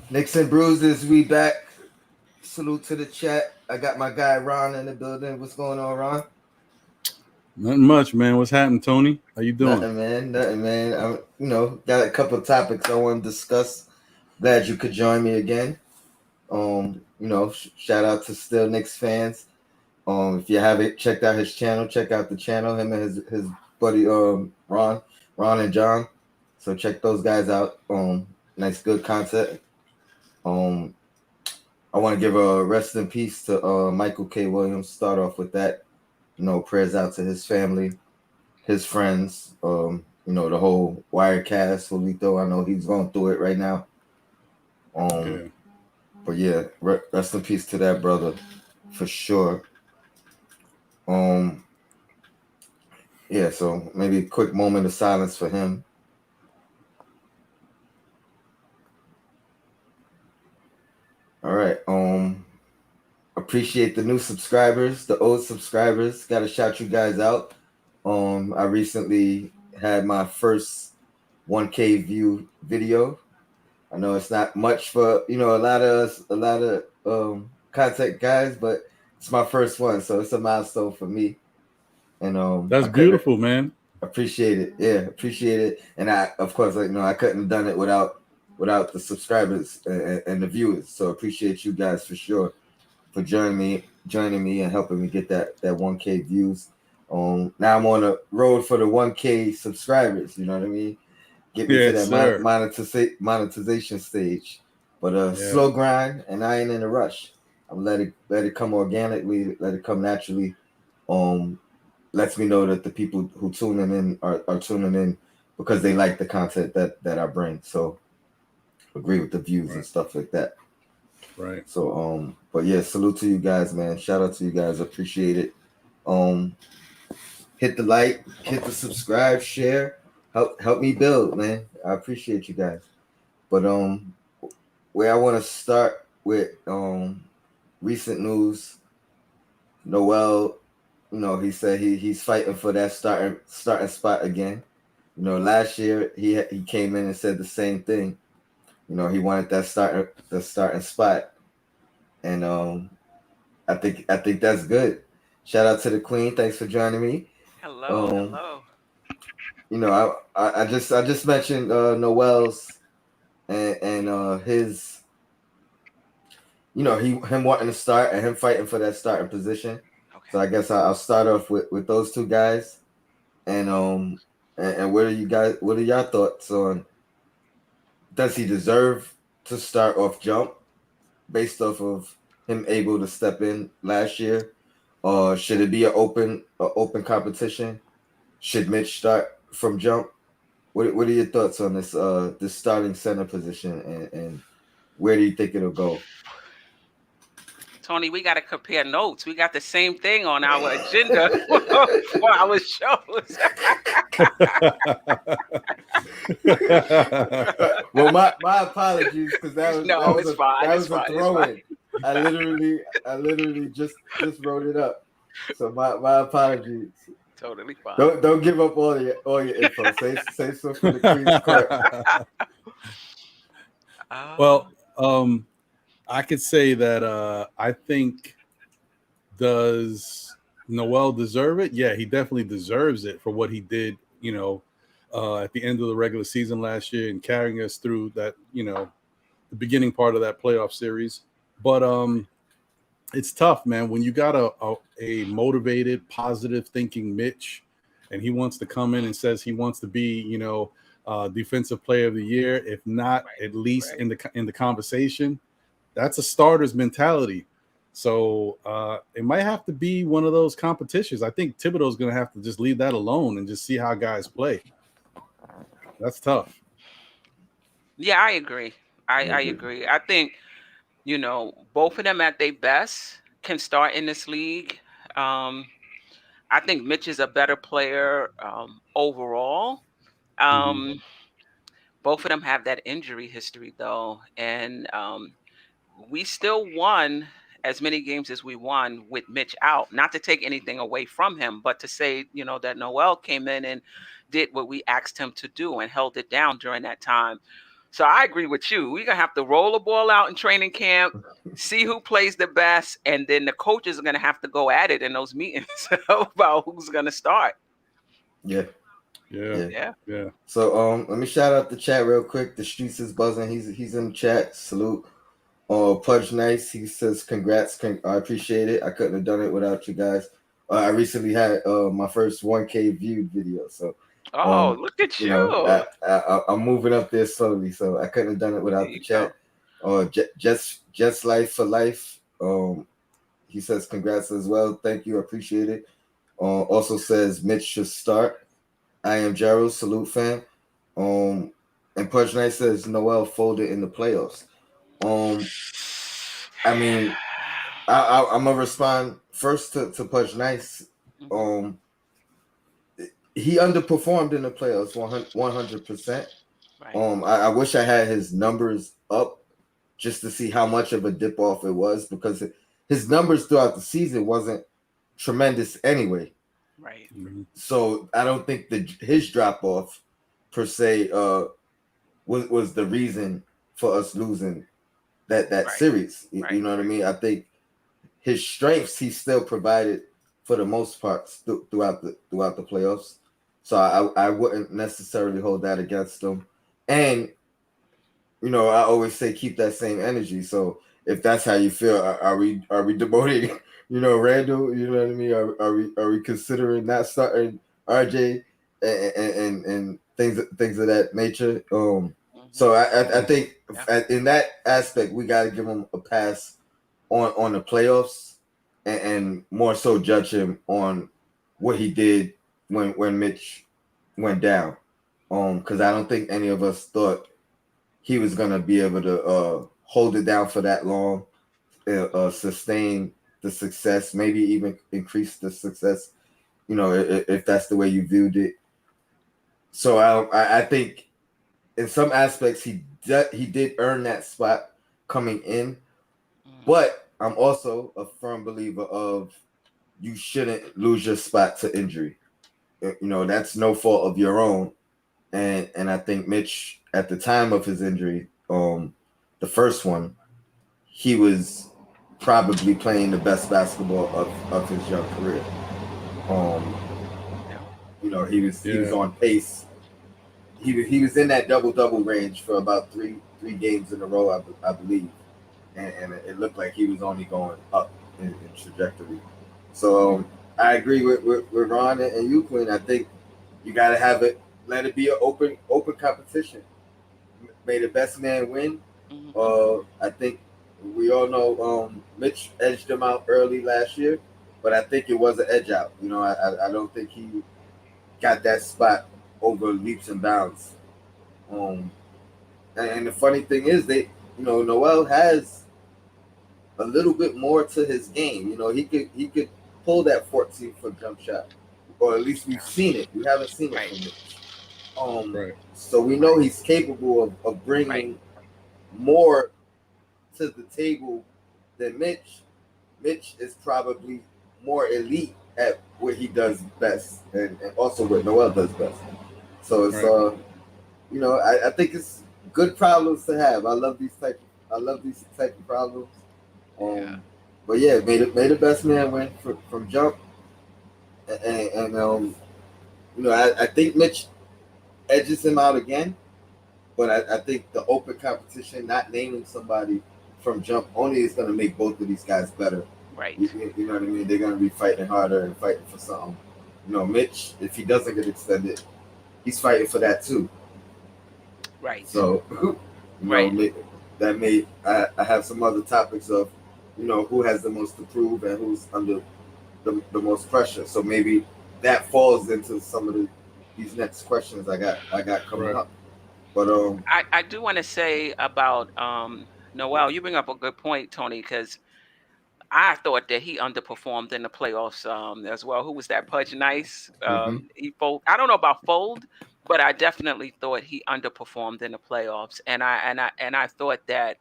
Nixon Bruises, we back. Salute to the chat. I got my guy Ron in the building. What's going on, Ron? Nothing much, man. What's happening, Tony? How you doing? Nothing, man. Nothing, man. Got a couple of topics I want to discuss. Glad you could join me again. Shout out to Still Knicks fans. If you haven't checked out his channel, check out the channel. Him and his buddy Ron and John. So check those guys out. Nice, good content. Um, I want to give a rest in peace to Michael K. Williams. Start off with that. Prayers out to his family, his friends. The whole Wirecast. Julito, I know he's going through it right now. Yeah. But yeah, rest in peace to that brother, for sure. Um, yeah. So maybe a quick moment of silence for him. All right. Appreciate the new subscribers, the old subscribers. Got to shout you guys out. I recently had my first 1K view video. I know it's not much for a lot of content guys, but it's my first one, so it's a milestone for me. And I That's couldn't beautiful, man. appreciate it. Yeah, appreciate it. And I, of course, I couldn't have done it without the subscribers and the viewers. So appreciate you guys for sure for joining me and helping me get that 1K views. Now I'm on the road for the 1K subscribers. You know what I mean? Get me to Yes, that sir. monetization stage. But Yeah. slow grind, and I ain't in a rush. I'm let it come organically, let it come naturally. Um, Lets me know that the people who tuning in are tuning in because they like the content that I bring. So agree with the views and Right. stuff like that. Right. So but yeah, salute to you guys, man. Shout out to you guys, appreciate it. Um, hit the like, hit the subscribe, share, help me build, man. I appreciate you guys. But where I want to start with recent news, Noel, he said he's fighting for that starting spot again. Last year he came in and said the same thing. He wanted that starting spot, and I think that's good. Shout out to the Queen. Thanks for joining me. Hello, Um, hello. I just mentioned Noel's and his him wanting to start and him fighting for that starting position. So Okay. I guess I'll start off with those two guys. And what are y'all thoughts on, does he deserve to start off jump based off of him able to step in last year, or should it be an open competition? Should Mitch start from jump? What are your thoughts on this starting center position, and where do you think it'll go? Tony, we got to compare notes. We got the same thing on our agenda for our shows. Well, my apologies, because that was that No, was it's a fine. that It's was a fine. It's throw fine. in. I literally just wrote it up. So my apologies. Totally fine. Don't give up all your info. Say so for the Queen's Court. Well, Uh, I could say that I think, does Noel deserve it? Yeah, he definitely deserves it for what he did, at the end of the regular season last year and carrying us through that, the beginning part of that playoff series. But it's tough, man, when you got a motivated, positive thinking Mitch, and he wants to come in and says he wants to be, defensive player of the year, if not right, at least right. in the conversation. That's a starter's mentality. So it might have to be one of those competitions. I think Thibodeau's going to have to just leave that alone and just see how guys play. That's tough. Yeah, I agree. I I agree. agree. I think, both of them at their best can start in this league. Um, I think Mitch is a better player overall. Hmm. Um, Both of them have that injury history though, and we still won as many games as we won with Mitch out. Not to take anything away from him, but to say, that Noel came in and did what we asked him to do and held it down during that time. So I agree with you. We're gonna have to roll the ball out in training camp, see who plays the best, and then the coaches are gonna have to go at it in those meetings about who's gonna start. Yeah. Yeah. Yeah. Yeah. So let me shout out the chat real quick. The streets is buzzing. He's in the chat. Salute. Pudge Nice. He says congrats. I appreciate it. I couldn't have done it without you guys. I recently had my first 1K viewed video, so Oh, look at you you. know I'm moving up there slowly. So I couldn't have done it without There the you chat. Just Life for Life. He says congrats as well. Thank you. I appreciate it. Also says Mitch should start. I am Gerald. Salute, fam. And Pudge Night says Noel folded in the playoffs. I mean, I'm gonna respond first to Pudge Nice. Mhm. He underperformed in the playoffs 100%. Right. I wish I had his numbers up just to see how much of a dip off it was, because his numbers throughout the season wasn't tremendous anyway. Right. Mhm. So I don't think his drop off per se was the reason for us losing that Right. series. You Right. know what I mean? I think his strengths he still provided for the most part throughout the playoffs. So I wouldn't necessarily hold that against him. And you know, I always say keep that same energy. So if that's how you feel, are we demoting, you know, Randall? You know what I mean? Are we considering not starting RJ and things of that nature? So I think in that aspect we got to give him a pass on the playoffs, and more so judge him on what he did when Mitch went down. Because I don't think any of us thought he was gonna be able to hold it down for that long, sustain the success, maybe even increase the success. You know, if that's the way you viewed it. So I think in some aspects he did earn that spot coming in, but I'm also a firm believer of you shouldn't lose your spot to injury. You know, that's no fault of your own. And I think Mitch at the time of his injury, the first one, he was probably playing the best basketball of his young career. You know, he was on pace. He was in that double range for about three games in a row, I believe, and it looked like he was only going up in trajectory. So I agree with Ron and you, Queen. I think you got to have it. Let it be an open competition. May the best man win. I think we all know Mitch edged him out early last year, but I think it was an edge out. You know, I don't think he got that spot over leaps and bounds. Um, and the funny thing is, Noel has a little bit more to his game. You know, he could pull that 14-foot jump shot, or at least we've seen it. We haven't seen it from Mitch. Right. So we know he's capable of bringing more to the table than Mitch. Mitch is probably more elite at what he does best, and also what Noel does best. So it's Right. you know, I think it's good problems to have. I love these type of problems. But yeah, may the best man win from jump, and you know, I think Mitch edges him out again. But I think the open competition, not naming somebody from jump, only is going to make both of these guys better. Right. You know what I mean? They're going to be fighting harder and fighting for something. You know, Mitch, if he doesn't get extended, he's fighting for that too. Right. So, you know, that may I have some other topics of, you know, who has the most to prove and who's under the most pressure. So maybe that falls into some of these next questions I got coming up. But I do want to say about Noel. You bring up a good point, Tony, because I thought that he underperformed in the playoffs as well. Who was that? Pudge Nice. He fold. I don't know about fold, but I definitely thought he underperformed in the playoffs, and I thought that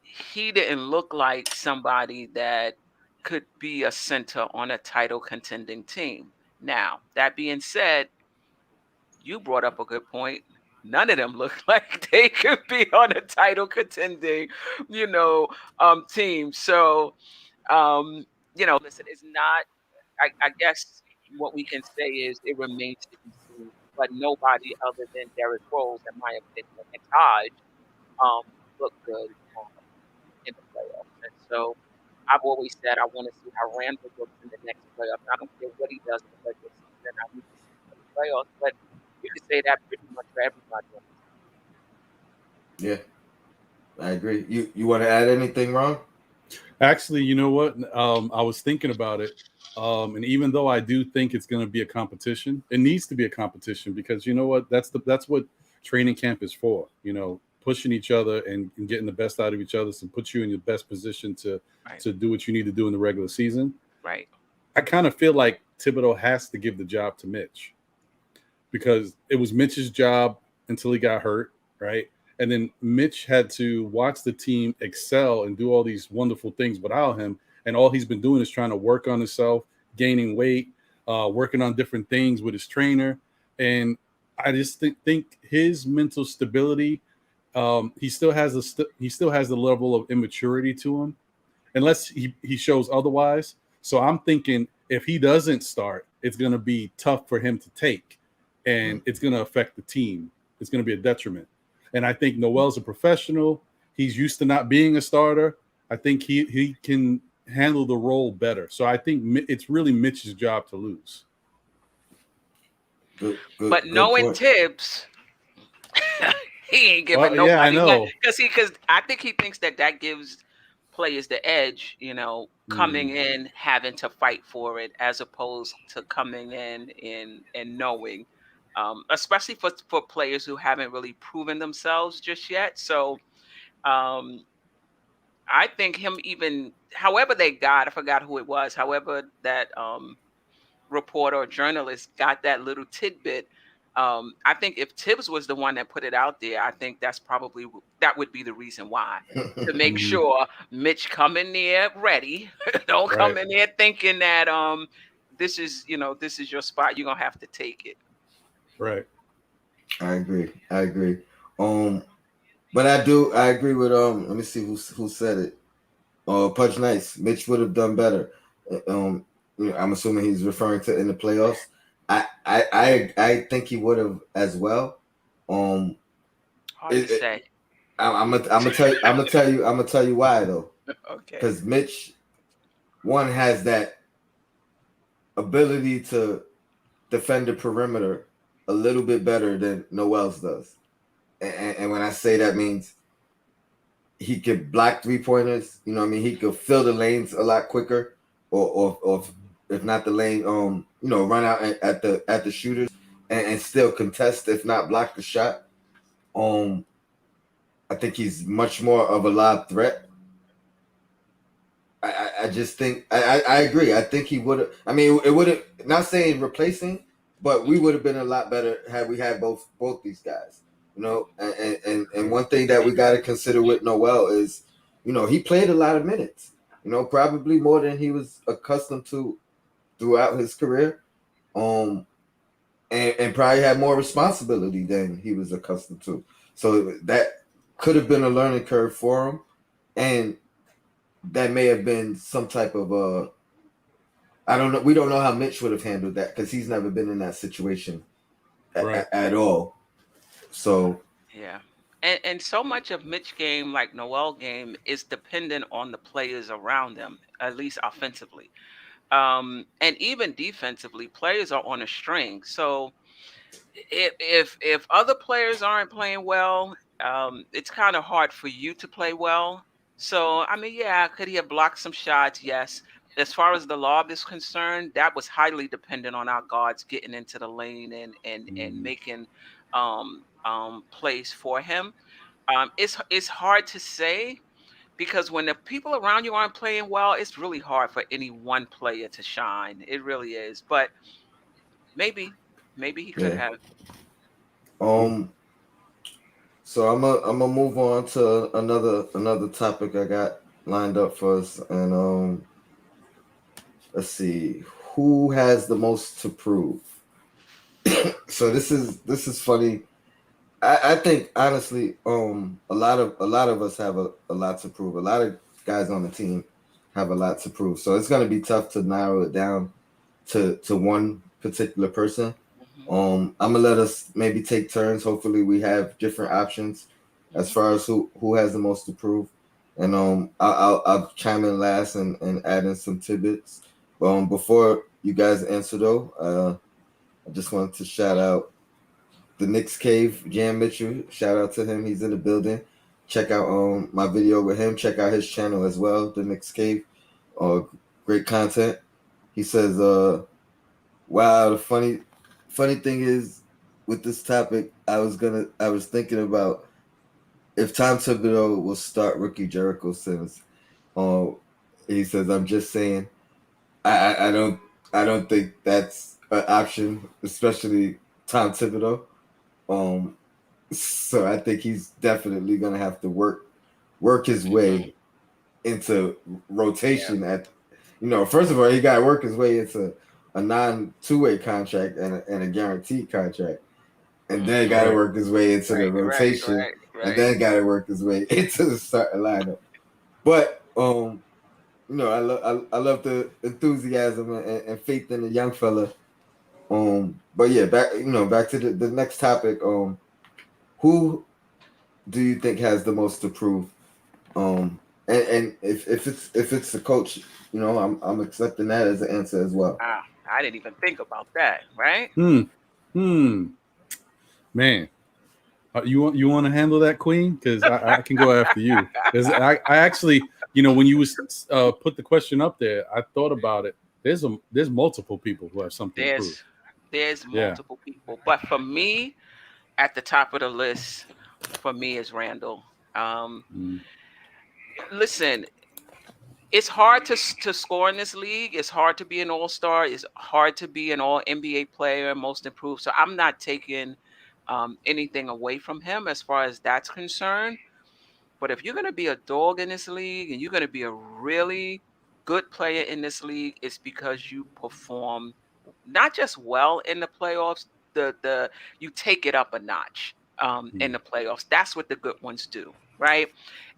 he didn't look like somebody that could be a center on a title contending team. Now, that being said, you brought up a good point. none of them look like they could be on a title contending, team. So, listen, it's not. I guess what we can say is it remains to be seen. But nobody other than Derrick Rose, in my opinion, and Taj, look good in the playoffs. And so I've always said I want to see how Randall looks in the next playoffs. I don't care what he does in the regular season. I need to see him in the playoffs. But you can say that pretty much for everybody. Yeah, I agree. You want to add anything, Ron? Actually, you know what? I was thinking about it. And even though I do think it's going to be a competition, it needs to be a competition because you know what? That's what training camp is for. Pushing each other and getting the best out of each other and put you in your best position to do what you need to do in the regular season. Right. I kind of feel like Thibodeau has to give the job to Mitch because it was Mitch's job until he got hurt, right? And then Mitch had to watch the team excel and do all these wonderful things without him. And all he's been doing is trying to work on himself, gaining weight, working on different things with his trainer. And I just think his mental stability, he still has the level of immaturity to him, unless he shows otherwise. So I'm thinking if he doesn't start, it's going to be tough for him to take, and it's going to affect the team. It's going to be a detriment. And I think Noel's a professional. He's used to not being a starter. I think he can handle the role better. So I think it's really Mitch's job to lose. But knowing point. Tibbs, he ain't giving nobody. Yeah, I know. Because I think he thinks that gives players the edge, coming in having to fight for it as opposed to coming in and knowing. Especially for players who haven't really proven themselves just yet. So I think him even, however they got, I forgot who it was, however that reporter or journalist got that little tidbit, I think if Tibbs was the one that put it out there, I think that would be the reason why. To make sure Mitch come in there ready. Don't come in there thinking that this is your spot. You're going to have to take it. Right. I agree. But I agree with let me see who said it. Pudge Nice. Mitch would have done better. I'm assuming he's referring to in the playoffs. I think he would have as well. Hard to say. I'm gonna tell you why though. Okay. Because Mitch, one, has that ability to defend the perimeter a little bit better than Noel's does. And when I say that means he could block 3-pointers, he could fill the lanes a lot quicker or if not the lane, run out at the shooters and still contest, if not block the shot. I think he's much more of a lob threat. I just think I agree. I think he would have. I mean, it would have, not saying replacing, but we would have been a lot better had we had both these guys. And one thing that we got to consider with Noel is, he played a lot of minutes. Probably more than he was accustomed to throughout his career, and probably had more responsibility than he was accustomed to. So that could have been a learning curve for him, and that may have been some type of I don't know. We don't know how Mitch would have handled that because he's never been in that situation at all. So yeah, and so much of Mitch game, like Noel game, is dependent on the players around them, at least offensively, and even defensively. Players are on a string, so if other players aren't playing well, it's kind of hard for you to play well. So I mean, yeah, could he have blocked some shots? Yes. As far as the lob is concerned, that was highly dependent on our guards getting into the lane and making plays for him. It's hard to say because when the people around you aren't playing well, it's really hard for any one player to shine. It really is. But maybe he could have. So I'm gonna move on to another topic I got lined up for us, and let's see who has the most to prove. So this is funny. I think honestly, a lot of us have a lot to prove. A lot of guys on the team have a lot to prove. So it's gonna be tough to narrow it down to one particular person. Mhm, I'm gonna let us maybe take turns. Hopefully, we have different options as mhm. far as who has the most to prove. And I'll chime in last and add in some tidbits. Before you guys answer though, I just wanted to shout out the Knicks Cave, Jan Mitchell. Shout out to him. He's in the building. Check out my video with him. Check out his channel as well, the Knicks Cave. Uh, Great content. He says, wow, the funny thing is with this topic, I was thinking about if Tom Thibodeau will start rookie Jericho Sims. Uh, he says, I'm just saying, I don't think that's an option, especially Tom Thibodeau. Um, so I think he's definitely gonna have to work his Mhm. way into Yeah. rotation at first of all he got to work his way into a non two-way contract and a guaranteed contract, and then got to Mhm. Right. work his way into the Right, right, rotation, right, and right. then got to work his way into the starting lineup. But I love the enthusiasm and faith in the young fella. But yeah, back to the next topic. Who do you think has the most to prove? And if it's the coach, I'm accepting that as an answer as well. Ah, I didn't even think about that, right? Hmm. Hmm. Man, you want to handle that, Queen? Because I can go after you. Because I actually, when you was put the question up there, I thought about it. There's multiple people who have something to prove. There's Yeah. multiple people, but for me, at the top of the list, for me is Randall. Um, Mm, Listen, it's hard to score in this league. It's hard to be an all-star. It's hard to be an all NBA player, most improved. So I'm not taking anything away from him as far as that's concerned. But if you're going to be a dog in this league and you're going to be a really good player in this league, it's because you perform not just well in the playoffs. The You take it up a notch in mm, the playoffs. That's what the good ones do, right?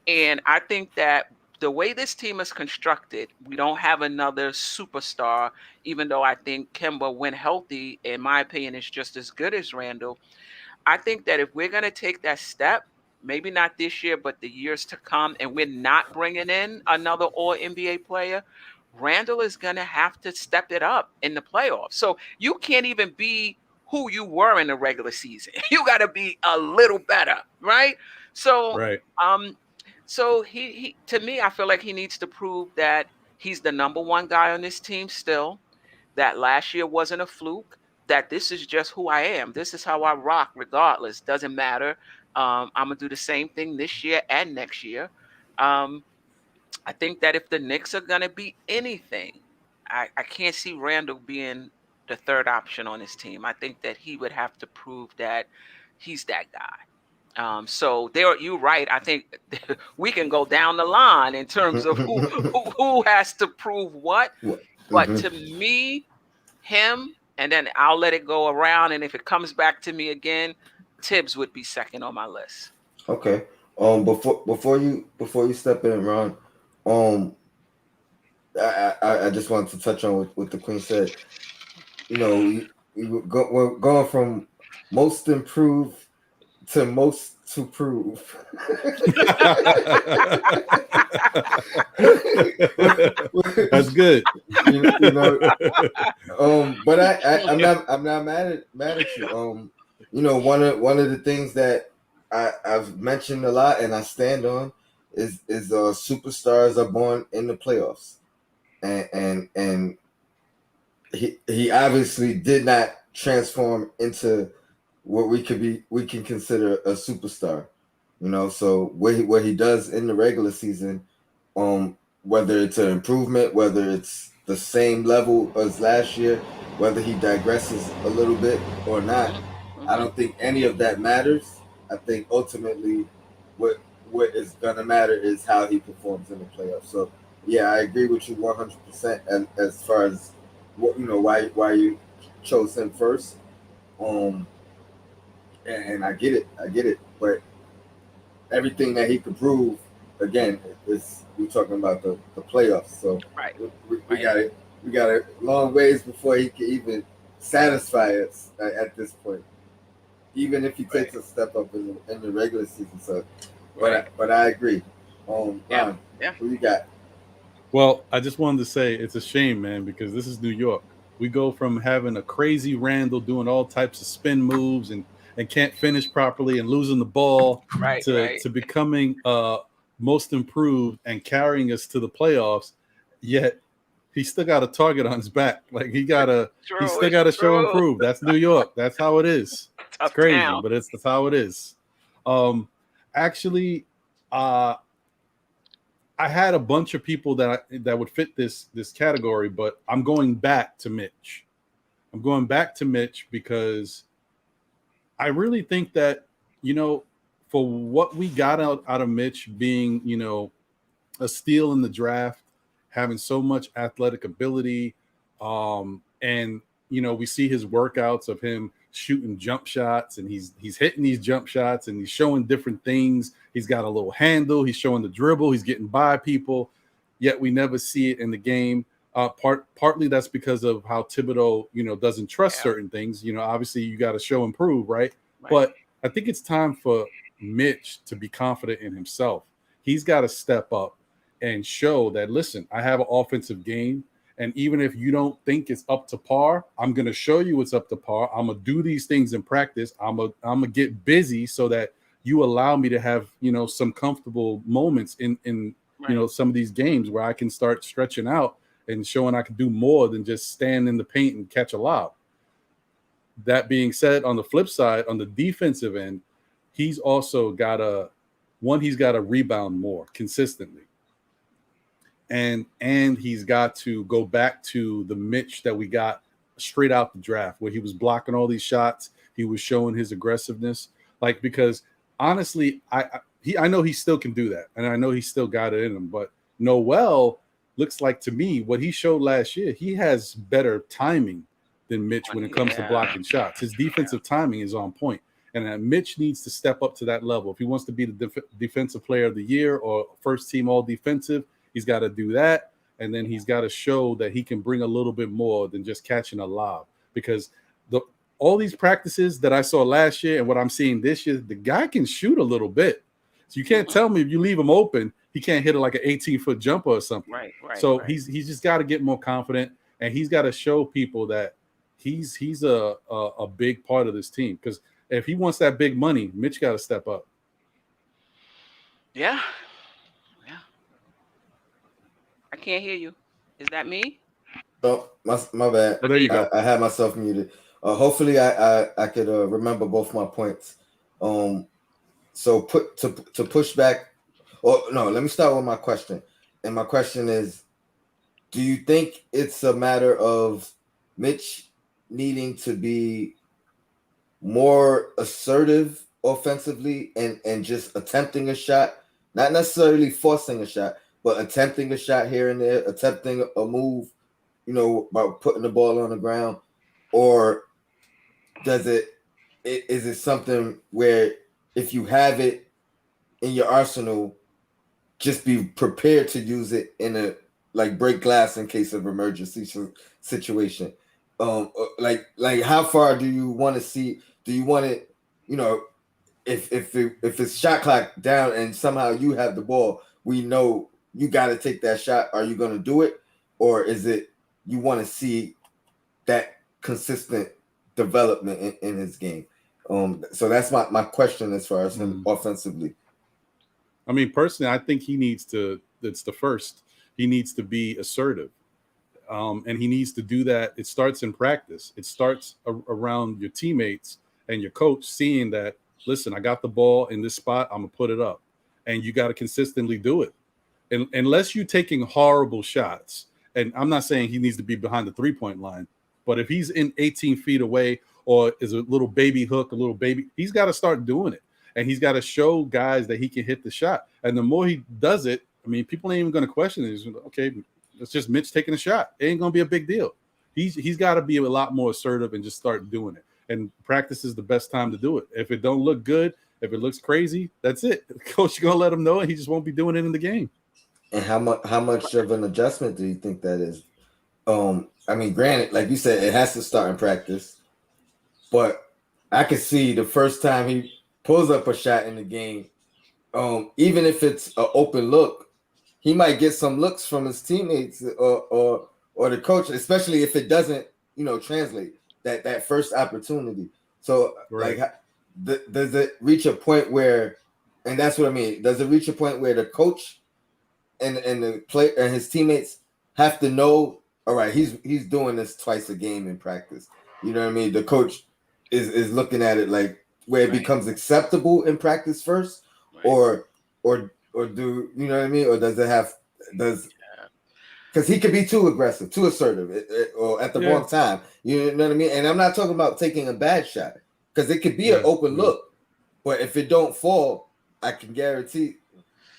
And I think that the way this team is constructed, we don't have another superstar, even though I think Kemba, when healthy, in my opinion, is just as good as Randall. I think that if we're going to take that step, maybe not this year, but the years to come, and we're not bringing in another all NBA player, Randall is going to have to step it up in the playoffs. So you can't even be who you were in the regular season. You got to be a little better, right? So, right. um, so he to me, I feel like he needs to prove that he's the number one guy on this team still, that last year wasn't a fluke, that this is just who I am. This is how I rock regardless. Doesn't matter. I'm going to do the same thing this year and next year. Um, I think that if the Knicks are going to be anything, I can't see Randall being the third option on his team. I think that he would have to prove that he's that guy. So there, you're right. I think we can go down the line in terms of who has to prove what. But Mm-hmm. to me, him, and then I'll let it go around. And if it comes back to me again, Tibbs would be second on my list. Okay. Before you step in, Ron. Um, I just wanted to touch on what the Queen said. We're going from most improved to most to prove. That's good. you know, but I'm not mad at you. One of the things that I've mentioned a lot and I stand on is superstars are born in the playoffs, and he obviously did not transform into what we can consider a superstar. So what he does in the regular season, whether it's an improvement, whether it's the same level as last year, whether he digresses a little bit or not, Mhm, I mhm. don't think any of that matters. I think ultimately what what is gonna matter is how he performs in the playoffs. So yeah, I agree with you 100% as far as why you chose him first. Um and I get it. But everything that he could prove, again, is we talking about the playoffs. So Right. we got it. We got a long ways before he can even satisfy us at this point. Even if he takes a step up in the regular season. So, but I agree. Ron, who you got? Well, I just wanted to say it's a shame, man, because this is New York. We go from having a crazy Randall doing all types of spin moves and can't finish properly and losing the ball to becoming most improved and carrying us to the playoffs. Yet he still got a target on his back. Like he still gotta show and prove. That's New York. That's how it is. It's crazy, but that's how it is. Actually, I had a bunch of people that would fit this category, but I'm going back to Mitch. I'm going back to Mitch because I really think that, for what we got out of Mitch being, a steal in the draft, having so much athletic ability, and we see his workouts of him shooting jump shots, and he's hitting these jump shots, and he's showing different things. He's got a little handle. He's showing the dribble. He's getting by people, yet we never see it in the game. Partly that's because of how Thibodeau, doesn't trust certain things. Obviously you got to show and prove, right? But I think it's time for Mitch to be confident in himself. He's got to step up and show that, listen, I have an offensive game. And even if you don't think it's up to par, I'm going to show you it's up to par. I'm going to do these things in practice. I'm going to get busy so that you allow me to have, some comfortable moments in some of these games where I can start stretching out and showing I can do more than just stand in the paint and catch a lob. That being said, on the flip side, on the defensive end, he's also got to rebound more consistently. And he's got to go back to the Mitch that we got straight out the draft, where he was blocking all these shots. He was showing his aggressiveness, because honestly, I know he still can do that, and I know he still got it in him. But Noel looks like, to me, what he showed last year, he has better timing than Mitch when it comes to blocking shots. His defensive timing is on point, and Mitch needs to step up to that level if he wants to be the defensive player of the year or first team all defensive. He's got to do that, and then he's got to show that he can bring a little bit more than just catching a lob. Because all these practices that I saw last year and what I'm seeing this year, the guy can shoot a little bit. So you can't tell me if you leave him open, he can't hit it like an 18-foot jumper or something. Right. So he's just got to get more confident, and he's got to show people that he's a big part of this team. Because if he wants that big money, Mitch got to step up. Yeah. I can't hear you. Is that me? Oh, my bad. Oh, there you go. I had myself muted. Hopefully I could remember both my points. So to push back. Oh no, let me start with my question. And my question is, do you think it's a matter of Mitch needing to be more assertive offensively and just attempting a shot, not necessarily forcing a shot, but attempting a shot here and there, attempting a move, by putting the ball on the ground? Or is it something where if you have it in your arsenal, just be prepared to use it in a break glass in case of emergency situation? Like how far do you want to see? Do you want it, if it's shot clock down and somehow you have the ball, we know you got to take that shot. Are you going to do it? Or is it you want to see that consistent development in his game? So that's my question as far as him offensively. I mean, personally, I think he needs to be assertive. And he needs to do that. It starts in practice. It starts around your teammates and your coach seeing that, listen, I got the ball in this spot, I'm going to put it up. And you got to consistently do it. And unless you're taking horrible shots, and I'm not saying he needs to be behind the three-point line, but if he's in 18 feet away or is a little baby hook, he's got to start doing it. And he's got to show guys that he can hit the shot. And the more he does it, I mean, people ain't even going to question it. Okay, it's just Mitch taking a shot. It ain't going to be a big deal. He's got to be a lot more assertive and just start doing it. and practice is the best time to do it. If it don't look good, if it looks crazy, that's it. Coach gonna let him know, and he just won't be doing it in the game. And how much of an adjustment do you think that is? I mean, granted, like you said, it has to start in practice, but I could see the first time he pulls up a shot in the game, even if it's an open look, he might get some looks from his teammates or the coach, especially if it doesn't, translate that first opportunity. So, Right. like, does it reach a point where, and that's what I mean, does it reach a point where the coach and the player and his teammates have to know, all right, he's doing this twice a game in practice. You know what I mean? The coach is looking at it like where it Right. becomes acceptable in practice first, Right. or do you know what I mean? Or does because he could be too aggressive, too assertive, or at the Yeah. wrong time. You know what I mean? And I'm not talking about taking a bad shot, because it could be an Yeah. open look, but if it don't fall, I can guarantee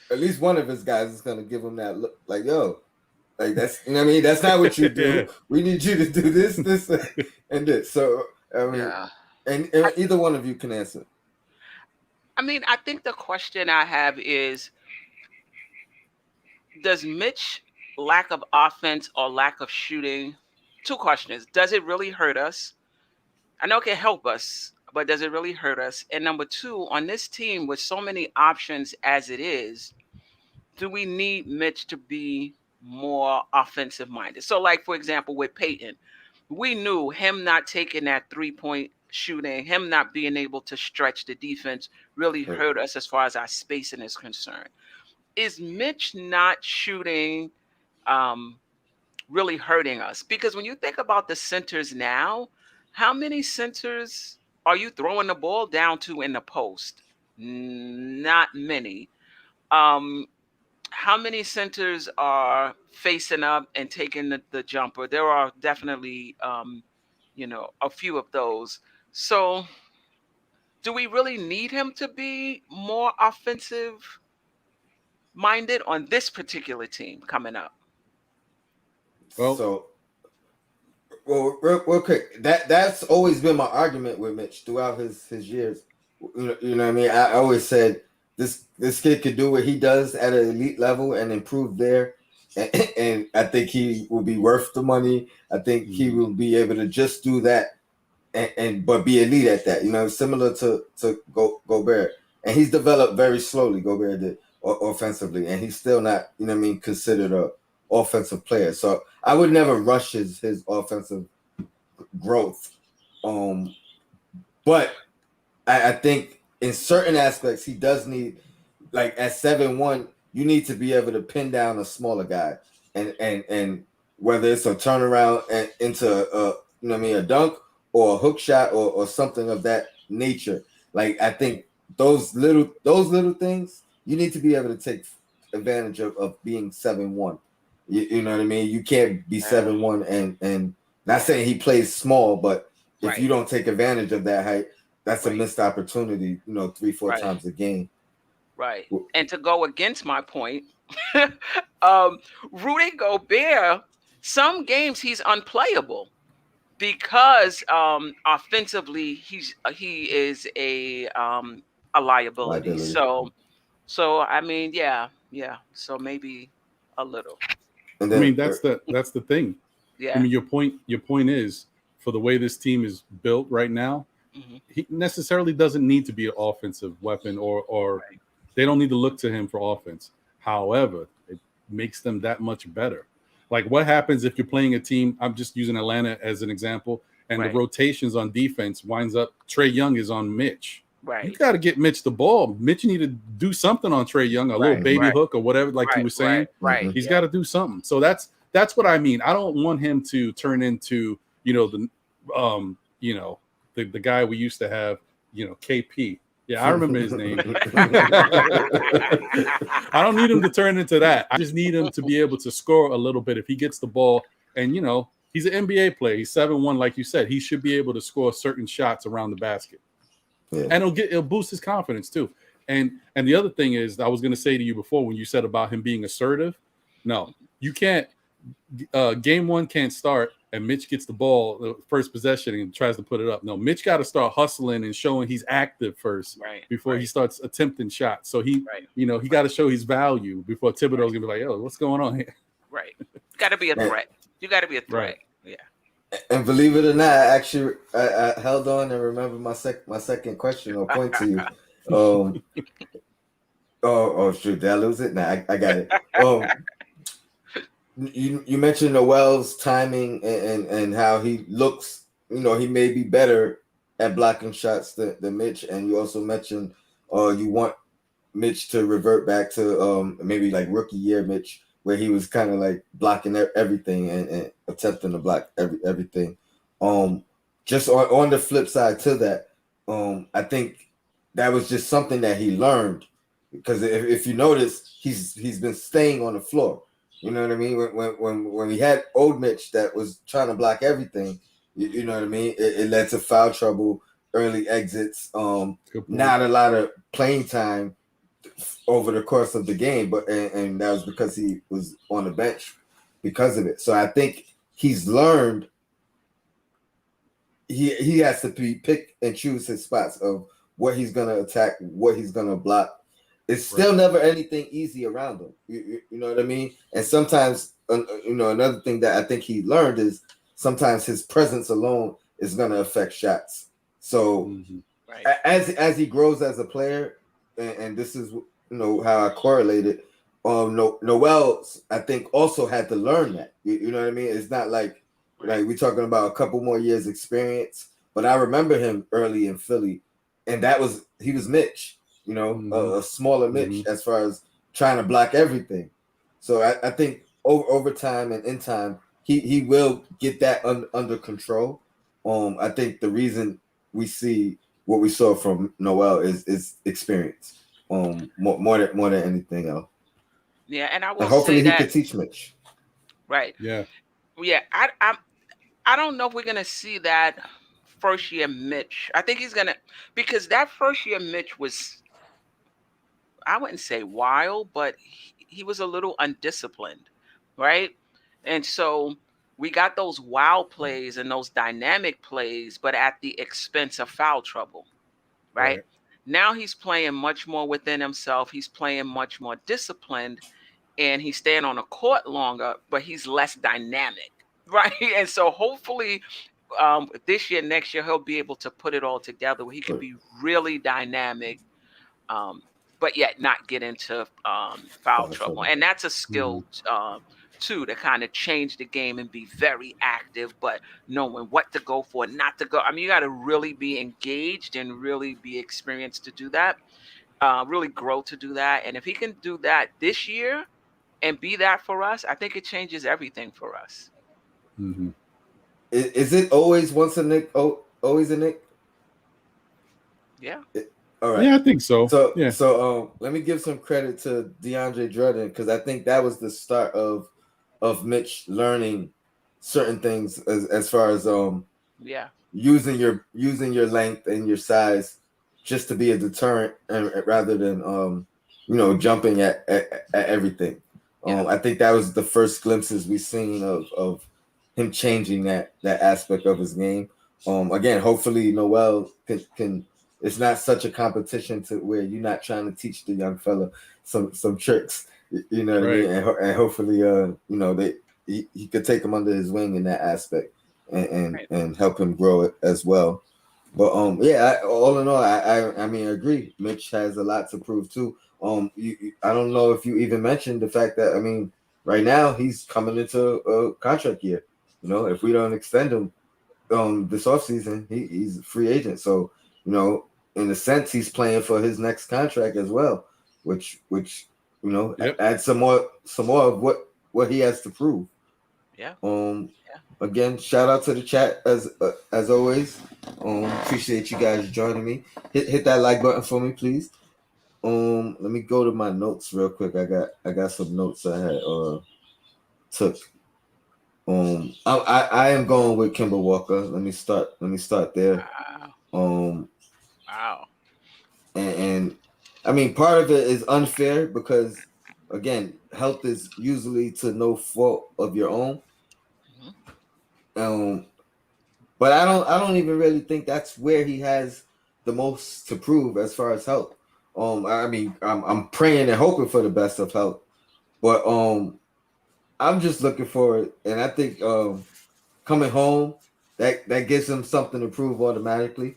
at least one of his guys is gonna give him that look, like, yo, like, that's, you know what I mean? That's not what you do. We need you to do this, and this. So I mean, Yeah. and either one of you can answer. I mean, I think the question I have is, does Mitch lack of offense or lack of shooting? Two questions. Does it really hurt us? I know it can help us, but does it really hurt us? And number two, on this team with so many options as it is, do we need Mitch to be more offensive minded? So, like, for example, with Peyton, we knew him not taking that 3-point shooting, him not being able to stretch the defense really Right. hurt us as far as our spacing is concerned. Is Mitch not shooting really hurting us? Because when you think about the centers now, how many centers are you throwing the ball down to in the post? Not many. How many centers are facing up and taking the jumper? There are definitely, a few of those. So, do we really need him to be more offensive minded on this particular team coming up? Well- So, real quick, that's always been my argument with Mitch throughout his years. You know what I mean? I always said this kid could do what he does at an elite level and improve there, and I think he will be worth the money. I think he will be able to just do that, but be elite at that. Similar to Gobert, and he's developed very slowly. Gobert did offensively, and he's still not, considered a offensive player. So I would never rush his offensive growth. But I think in certain aspects he does need, like at 7'1", you need to be able to pin down a smaller guy, and whether it's a turnaround and into a dunk or a hook shot or something of that nature. Like, I think those little things you need to be able to take advantage of being 7'1". You know what I mean? You can't be 7'1" and not saying he plays small, but if Right. you don't take advantage of that height, that's a Right. missed opportunity, 3-4 Right. times a game. Right. Well- And to go against my point, Rudy Gobert, some games he's unplayable because offensively he is a liability. Liability. So I mean, yeah. So maybe a little. And I then, mean, that's the thing. Yeah. I mean, your point is, for the way this team is built right now, Mhm. he necessarily doesn't need to be an offensive weapon, or Right. they don't need to look to him for offense. However, it makes them that much better. Like, what happens if you're playing a team? I'm just using Atlanta as an example, and Right. the rotations on defense winds up Trae Young is on Mitch. You Right. got to get Mitch the ball. Mitch need to do something on Trae Young, a little Right, baby right. hook or whatever, like you Right, were saying. Right. Mhm. He's Yeah. got to do something. So that's what I mean. I don't want him to turn into, the guy we used to have, KP. Yeah, I remember his name. I don't need him to turn into that. I just need him to be able to score a little bit if he gets the ball. And, he's an NBA player. He's 7'1", like you said. He should be able to score certain shots around the basket. Yeah. And it'll boost his confidence too. And the other thing is, I was going to say to you before when you said about him being assertive, no, you can't. Game one can't start and Mitch gets the ball the first possession and tries to put it up. No, Mitch got to start hustling and showing he's active first before he starts attempting shots. So he got to show his value before Thibodeau's gonna be like, "Yo, what's going on here?" Right. Got to be a threat. You got to be a threat. Right. Yeah. And believe it or not, I held on and remember my second question or point to you. Oh, shoot, did I lose it? Nah, I got it. You mentioned Noel's timing and how he looks. He may be better at blocking shots than Mitch, and you also mentioned you want Mitch to revert back to maybe like rookie year Mitch, where he was kind of like blocking everything and attempting to block everything. Just on the flip side to that, I think that was just something that he learned, because if you notice, he's been staying on the floor. You know what I mean? When we had old Mitch that was trying to block everything, you know what I mean? It led to foul trouble, early exits, not a lot of playing time over the course of the game, and that was because he was on the bench because of it. So I think he's learned he has to pick and choose his spots of what he's gonna attack, what he's gonna block. It's still never anything easy around him. You know what I mean? And sometimes, another thing that I think he learned is sometimes his presence alone is gonna affect shots. So as he grows as a player, and this is how I correlate it. Noel, I think, also had to learn that. You know what I mean? It's not like we're talking about a couple more years experience, but I remember him early in Philly, and he was Mitch, a smaller Mitch as far as trying to block everything. So I think over time and in time, he will get that under control. I think the reason we see what we saw from Noel is experience, more than anything else. Yeah, and I will hopefully say he could teach Mitch. Right. Yeah. I don't know if we're gonna see that first year Mitch. I think he's gonna, because that first year Mitch was, I wouldn't say wild, but he was a little undisciplined, right? And so we got those wild plays and those dynamic plays, but at the expense of foul trouble, right? Now he's playing much more within himself. He's playing much more disciplined, and he's staying on the court longer, but he's less dynamic, right? And so hopefully this year, next year, he'll be able to put it all together where he can be really dynamic, but yet not get into foul trouble. And that's a skill too, to kind of change the game and be very active, but knowing what to go for, not to go. I mean, you got to really be engaged and really be experienced to do that, really grow to do that. And if he can do that this year and be that for us, I think it changes everything for us. Mm-hmm. Is it always once a Nick? Always a Nick? Yeah. All right. Yeah, I think so. So let me give some credit to DeAndre Jordan, because I think that was the start of Mitch learning certain things as far as using your length and your size just to be a deterrent, and rather than jumping at everything. I think that was the first glimpses we've seen of him changing that aspect of his game. Again, hopefully Noel can. It's not such a competition to where you're not trying to teach the young fella some tricks. You know what I mean? And hopefully, he could take him under his wing in that aspect and help him grow it as well. But all in all, I mean, I agree. Mitch has a lot to prove too. I don't know if you even mentioned the fact that, I mean, right now he's coming into a contract year. If we don't extend him this offseason, he's a free agent. So, in a sense, he's playing for his next contract as well, which adds some more of what he has to prove. Yeah. Again, shout out to the chat as always. Appreciate you guys joining me. Hit that like button for me, please. Let me go to my notes real quick. I got some notes I had took. I am going with Kemba Walker. Let me start there. Wow. And I mean, part of it is unfair because, again, health is usually to no fault of your own. But I don't even really think that's where he has the most to prove as far as health. I mean, I'm praying and hoping for the best of health, but I'm just looking for it, and I think coming home that gives him something to prove automatically,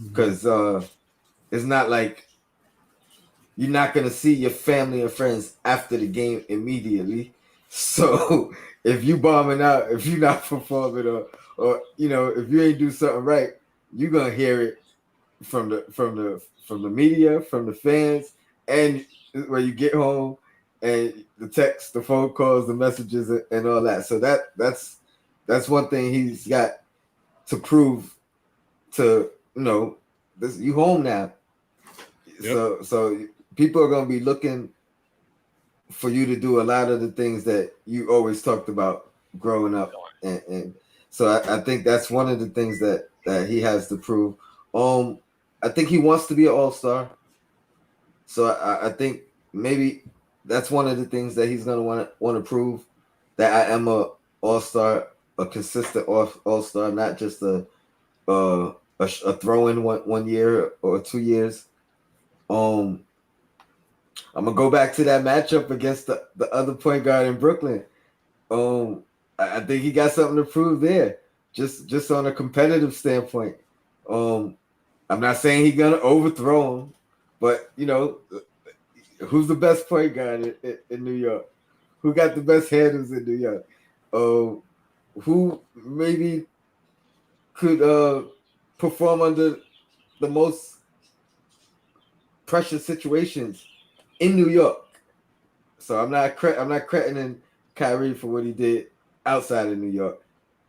because it's not like you're not gonna see your family and friends after the game immediately. So if you bombing out, if you're not performing, or if you ain't do something right, you're gonna hear it from the media, from the fans, and when you get home, and the text, the phone calls, the messages, and all that. So that's one thing he's got to prove to this. You home now. Yep. So people are gonna be looking for you to do a lot of the things that you always talked about growing up, and so I think that's one of the things that he has to prove. I think he wants to be an all-star, so I think maybe that's one of the things that he's gonna want to prove, that I am a all-star, a consistent all-star, not just a throw-in one year or 2 years. I'm gonna go back to that matchup against the other point guard in Brooklyn. I think he got something to prove there, just on a competitive standpoint. I'm not saying he's gonna overthrow him, but who's the best point guard in New York? Who got the best handles in New York? Who maybe could perform under the most pressure situations in New York? So I'm not crediting Kyrie for what he did outside of New York.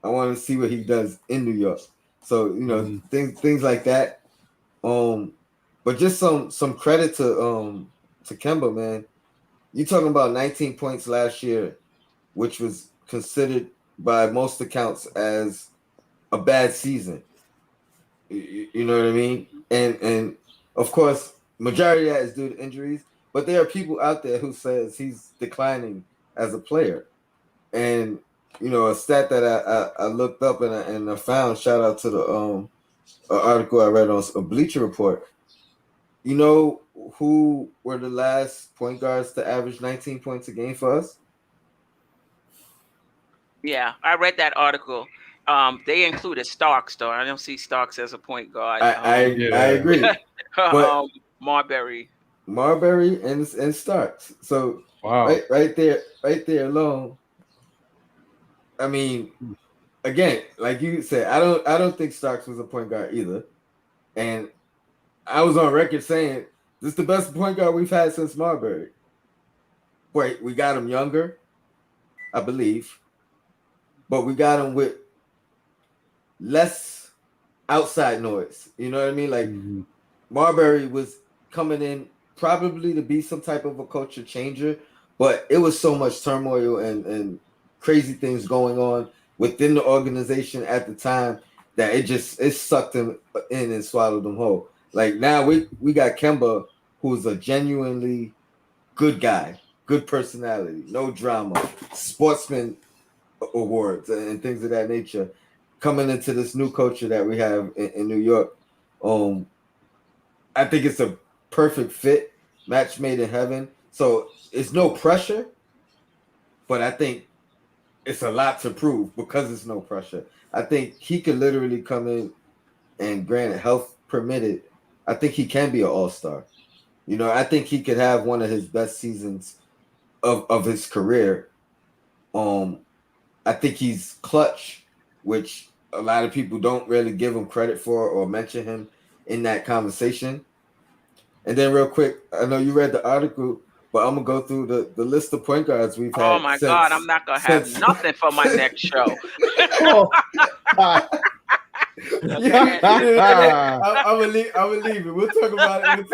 I want to see what he does in New York. So things like that. But just some credit to Kemba, man. You talking about 19 points last year, which was considered by most accounts as a bad season. You know what I mean? And of course, majority of that is due to injuries, but there are people out there who says he's declining as a player. And a stat that I looked up and I found, shout out to the article I read on a Bleacher Report. You know who were the last point guards to average 19 points a game for us? Yeah, I read that article. They included Starks, though. I don't see Starks as a point guard. I agree. But Marbury and Starks. So wow. right there alone. I mean, again, like you said, I don't think Starks was a point guard either. And I was on record saying this is the best point guard we've had since Marbury. Wait, we got him younger, I believe, but we got him with less outside noise. You know what I mean? Like Marbury was coming in probably to be some type of a culture changer, but it was so much turmoil and crazy things going on within the organization at the time that it sucked him in and swallowed him whole. Like now we got Kemba, who's a genuinely good guy, good personality, no drama, sportsman awards and things of that nature, coming into this new culture that we have in New York. I think it's a perfect fit, match made in heaven. So it's no pressure, but I think it's a lot to prove because it's no pressure. I think he could literally come in, and granted, health permitted, I think he can be an all-star. I think he could have one of his best seasons of his career. I think he's clutch, which a lot of people don't really give him credit for or mention him in that conversation. And then real quick, I know you read the article, but I'm gonna go through the list of point guards we've had. Oh my God, I'm not gonna have nothing for my next show. I'm gonna leave it. We'll talk about it.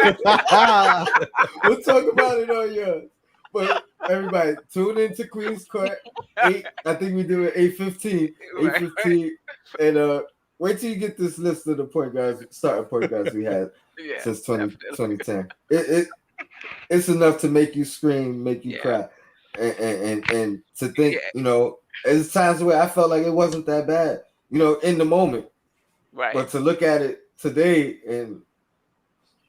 We'll talk about it on yours. But everybody, tune into Queen's Court 8. I think we do it 8:15. 8:15. And wait till you get this list of the starting point guards we had since 2010. It's enough to make you scream, make you cry. and to think, Yeah. you know, there's times where I felt like it wasn't that bad, you know, in the moment. Right. But to look at it today, and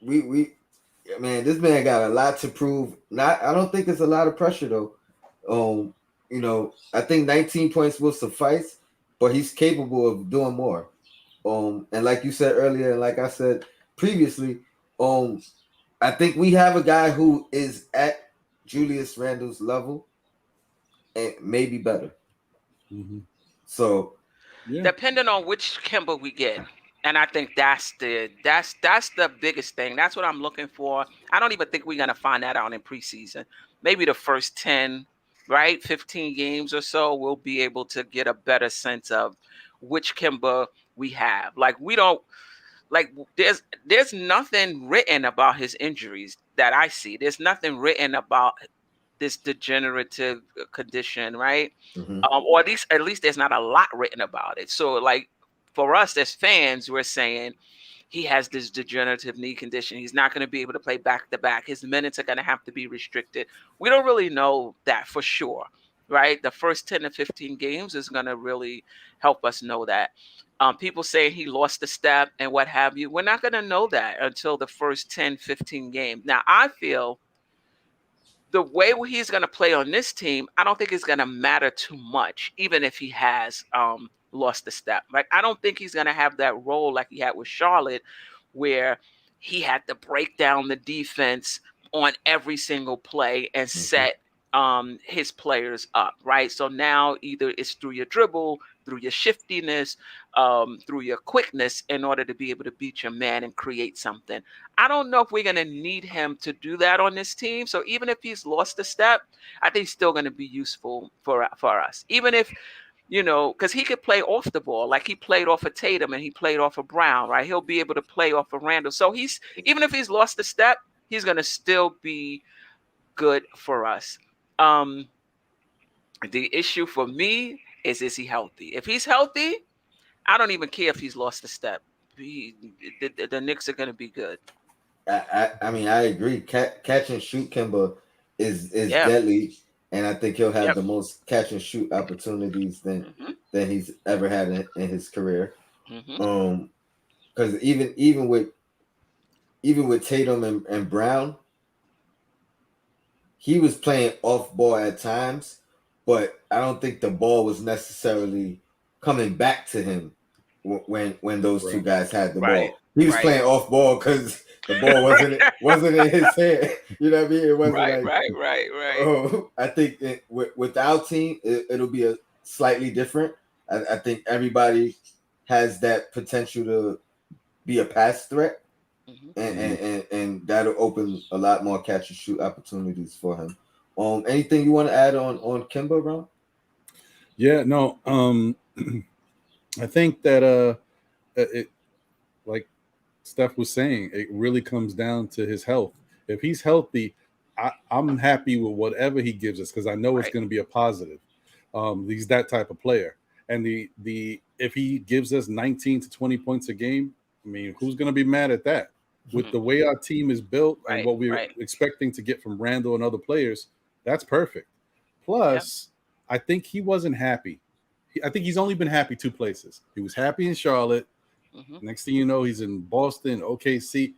man, this man got a lot to prove. I don't think it's a lot of pressure though. You know, I think 19 points will suffice, but he's capable of doing more. And like you said earlier, and like I said previously, I think we have a guy who is at Julius Randle's level and maybe better. Mhm. So Yeah. Depending on which Kimba we get. And I think that's the biggest thing. That's what I'm looking for. I don't even think we're gonna find that out in preseason. Maybe the first 10, right? 15 games or so, we'll be able to get a better sense of which Kimba we have. Like we don't like there's nothing written about his injuries that I see. There's nothing written about this degenerative condition, right? mhm. Or at least there's not a lot written about it. So like for us as fans, we're saying he has this degenerative knee condition. He's not going to be able to play back to back. His minutes are going to have to be restricted. We don't really know that for sure, right? The first 10 to 15 games is going to really help us know that. People saying he lost a step and what have you. We're not going to know that until the first 10, 15 games. Now, I feel the way he's going to play on this team, I don't think it's going to matter too much, even if he has lost a step. Like, I don't think he's going to have that role like he had with Charlotte, where he had to break down the defense on every single play and set his players up, right? So now either it's through your dribble, through your shiftiness, through your quickness in order to be able to beat your man and create something. I don't know if we're going to need him to do that on this team. So even if he's lost a step, I think he's still going to be useful for us. Even if, you know, because he could play off the ball, like he played off of Tatum and he played off of Brown, right? He'll be able to play off of Randall. So even if he's lost a step, he's going to still be good for us. The issue for me is he healthy? If he's healthy, I don't even care if he's lost a step. The Knicks are going to be good. I mean, I agree. Catch and shoot Kimba is Yeah. deadly, and I think he'll have Yep. the most catch and shoot opportunities Mm-hmm. than he's ever had in his career. Mm-hmm. Because even with Tatum and Brown, he was playing off ball at times, but I don't think the ball was necessarily coming back to him when those two Right. guys had the Right. ball. He was Right. playing off ball because the ball wasn't in his hand. You know what I mean? It wasn't Right. like. Right. Oh, I think with our team, it'll be a slightly different. I think everybody has that potential to be a pass threat, Mm-hmm. and that'll open a lot more catch and shoot opportunities for him. Anything you want to add on Kimba, Ron? Yeah, no. I think that it, like Steph was saying, it really comes down to his health. If he's healthy, I'm happy with whatever he gives us because I know it's Right. going to be a positive. He's that type of player, and the if he gives us 19 to 20 points a game, I mean, who's going to be mad at that? With the way our team is built and Right. what we're Right. expecting to get from Randall and other players, that's perfect. Yep. Plus, I think he wasn't happy. I think he's only been happy two places. He was happy in Charlotte. Mm-hmm. Next thing you know, he's in Boston, OKC,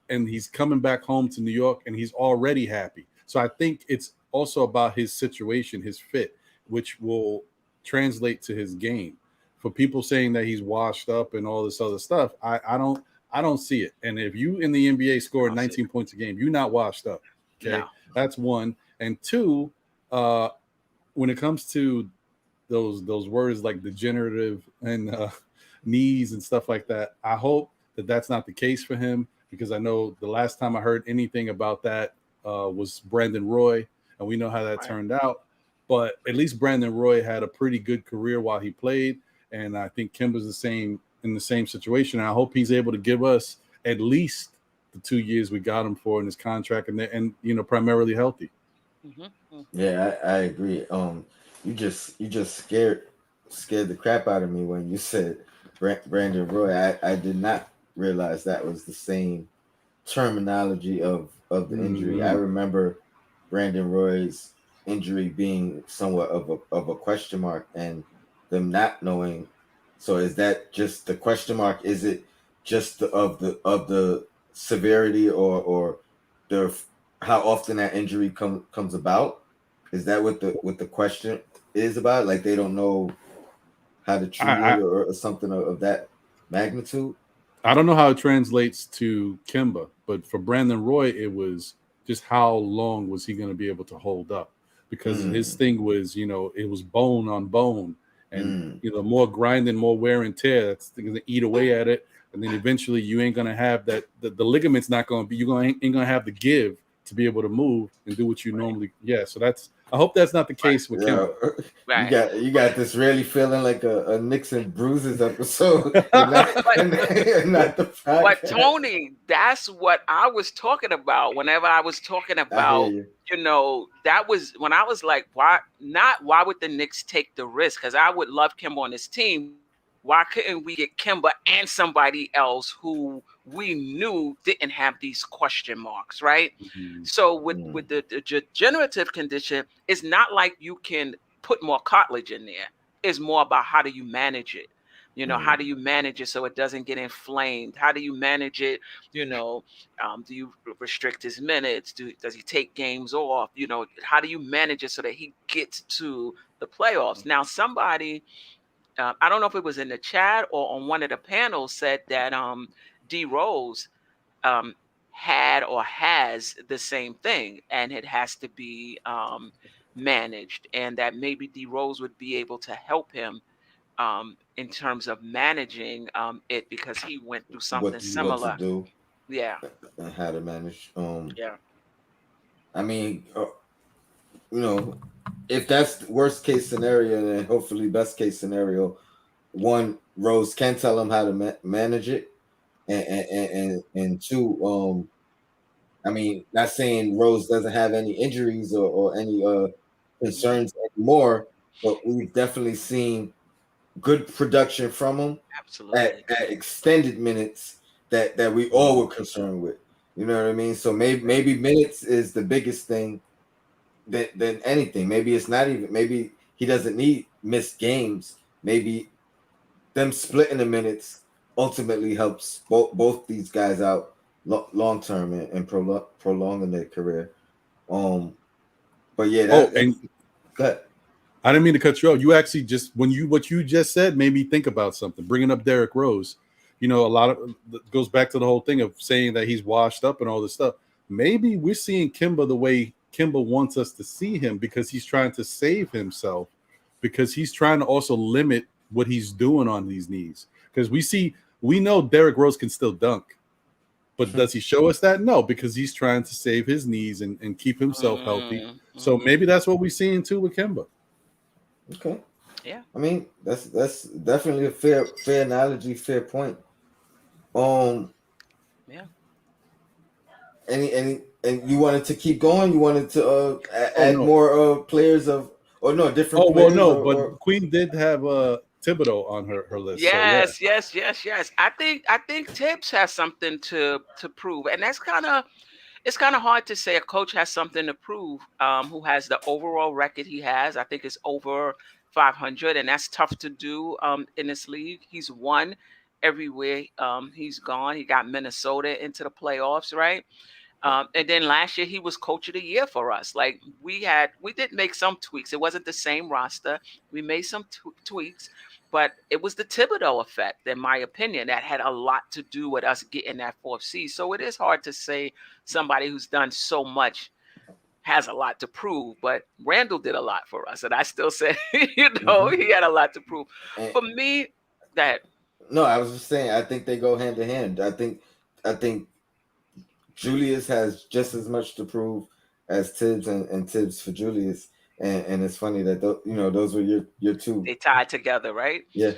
and he's coming back home to New York, and he's already happy. So I think it's also about his situation, his fit, which will translate to his game. For people saying that he's washed up and all this other stuff, I don't see it. And if you in the NBA score 19 points a game, you're not washed up. Okay, No. that's one. And two, when it comes to those words like degenerative and knees and stuff like that, I hope that that's not the case for him because I know the last time I heard anything about that was Brandon Roy, and we know how that turned out. But at least Brandon Roy had a pretty good career while he played, and I think Kimba's in the same situation. And I hope he's able to give us at least the 2 years we got him for in his contract, and you know, primarily healthy. Mm-hmm. Yeah, I agree. You just scared the crap out of me when you said Brandon Roy. I did not realize that was the same terminology of the injury. I remember Brandon Roy's injury being somewhat of a question mark and them not knowing. So is that just the question mark? Is it just of the severity or the how often that injury comes about? Is that what the question is about? Like they don't know how to treat I, it or something of that magnitude? I don't know how it translates to Kimba, but for Brandon Roy, it was just how long was he going to be able to hold up? Because his Mm, thing was, it was bone on bone, and mm, more grinding, more wear and tear. That's going to eat away at it, and then eventually you ain't going to have that. The ligament's not going to be. Ain't going to have the give to be able to move and do what you Right. normally. Yeah, so that's. I hope that's not the Right. case with yeah, Kimba. you Right. got this really feeling like a Nixon Bruises episode, But and not the But podcast. Tony, that's what I was talking about whenever I was talking I hear about, you. that was when I was like, why would the Knicks take the risk? Because I would love Kimba on this team. Why couldn't we get Kimba and somebody else who we knew didn't have these question marks, right? Mhm. So with Mm, with the degenerative condition, it's not like you can put more cartilage in there. It's more about how do you manage it. How mm. do you manage it so it doesn't get inflamed? How do you manage it? Do you restrict his minutes? Does he take games off? How do you manage it so that he gets to the playoffs? Now, somebody, I don't know if it was in the chat or on one of the panels, said that D Rose um, had or has the same thing, and it has to be managed, and that maybe D Rose would be able to help him in terms of managing it because he went through something What to similar. do Yeah, and how to manage. yeah. I mean, you know, if that's the worst case scenario, then hopefully best case scenario, one Rose can tell him how to manage it, and two, I mean, not saying Rose doesn't have any injuries or any Mhm. concerns anymore, but we've definitely seen good production from him Absolutely. at extended minutes that we all were concerned with. You know what I mean? So maybe minutes is the biggest thing than anything. Maybe it's not even. Maybe he doesn't need missed games. Maybe them splitting the minutes ultimately helps both these guys out long term and prolonging their career. Um, but yeah, Oh, that's and good. I didn't mean to cut you off. You actually just what you just said made me think about something. Bringing up Derrick Rose, a lot of goes back to the whole thing of saying that he's washed up and all this stuff. Maybe we're seeing Kimba the way Kimba wants us to see him because he's trying to save himself, because he's trying to also limit what he's doing on these knees. Because we know Derrick Rose can still dunk, but does he show us that? No, because he's trying to save his knees and keep himself healthy. So Mm-hmm. maybe that's what we're seeing too with Kimba. Okay. Yeah. I mean, that's definitely a fair analogy, fair point. Um, Yeah. and you wanted to keep going. You wanted to Oh add no. more players of or no different Oh well, players no. or But Queen did have Thibodeau on her list. So yeah. Yes, yes, yes, yes. I think Tibbs has something to prove, and it's kind of hard to say a coach has something to prove. Who has the overall record he has? I think it's over 500, and that's tough to do in this league. He's won everywhere he's gone. He got Minnesota into the playoffs, right? And then last year he was coach of the year for us. Like we did make some tweaks. It wasn't the same roster. We made some tweaks, but it was the Thibodeau effect, in my opinion, that had a lot to do with us getting that fourth seed. So it is hard to say somebody who's done so much has a lot to prove. But Randall did a lot for us, and I still say, Mhm. he had a lot to prove. And, For me, that no, I was just saying. I think they go hand in hand. I think Julius has just as much to prove as Tibbs and Tibbs for Julius. And it's funny that those were your two. they tied together, right? Yeah.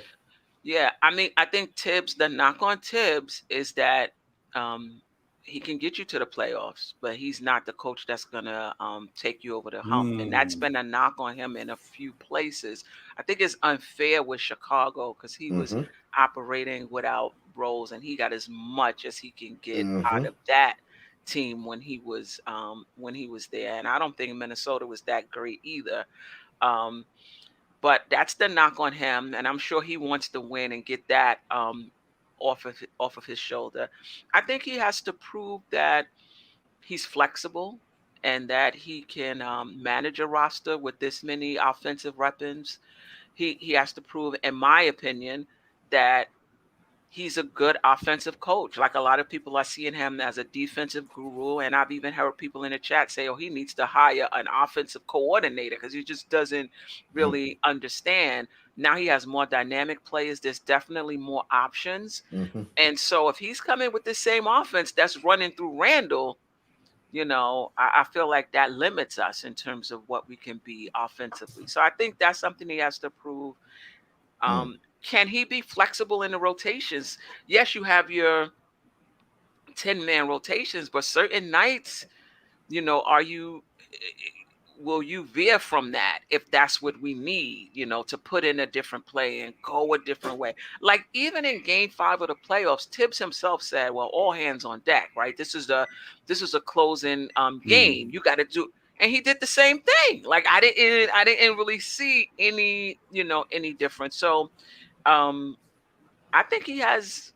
Yeah, I mean, I think Tibbs, the knock on Tibbs is that um, he can get you to the playoffs, but he's not the coach that's gonna take you over the hump, and that's Mm. been a knock on him in a few places. I think it's unfair with Chicago because he was Mm-hmm. operating without Rose, and he got as much as he can get out Mm-hmm. of that team when he was there, and I don't think Minnesota was that great either. Um, but that's the knock on him, and I'm sure he wants to win and get that off of his shoulder. I think he has to prove that he's flexible and that he can manage a roster with this many offensive weapons. He has to prove, in my opinion, that he's a good offensive coach. Like a lot of people are seeing him as a defensive guru, and I've even heard people in the chat say, "Oh, he needs to hire an offensive coordinator because he just doesn't really understand." Now he has more dynamic players. There's definitely more options, Mm-hmm. and so if he's coming with the same offense that's running through Randall, I feel like that limits us in terms of what we can be offensively. So I think that's something he has to prove. Can he be flexible in the rotations? Yes, you have your 10-man rotations, but certain nights, are you will you veer from that if that's what we need, to put in a different play and go a different way? Like even in game 5 of the playoffs, Tibbs himself said, well, all hands on deck, right? This is a closing game. You got to do, and he did the same thing. Like I didn't really see any difference. So I think he has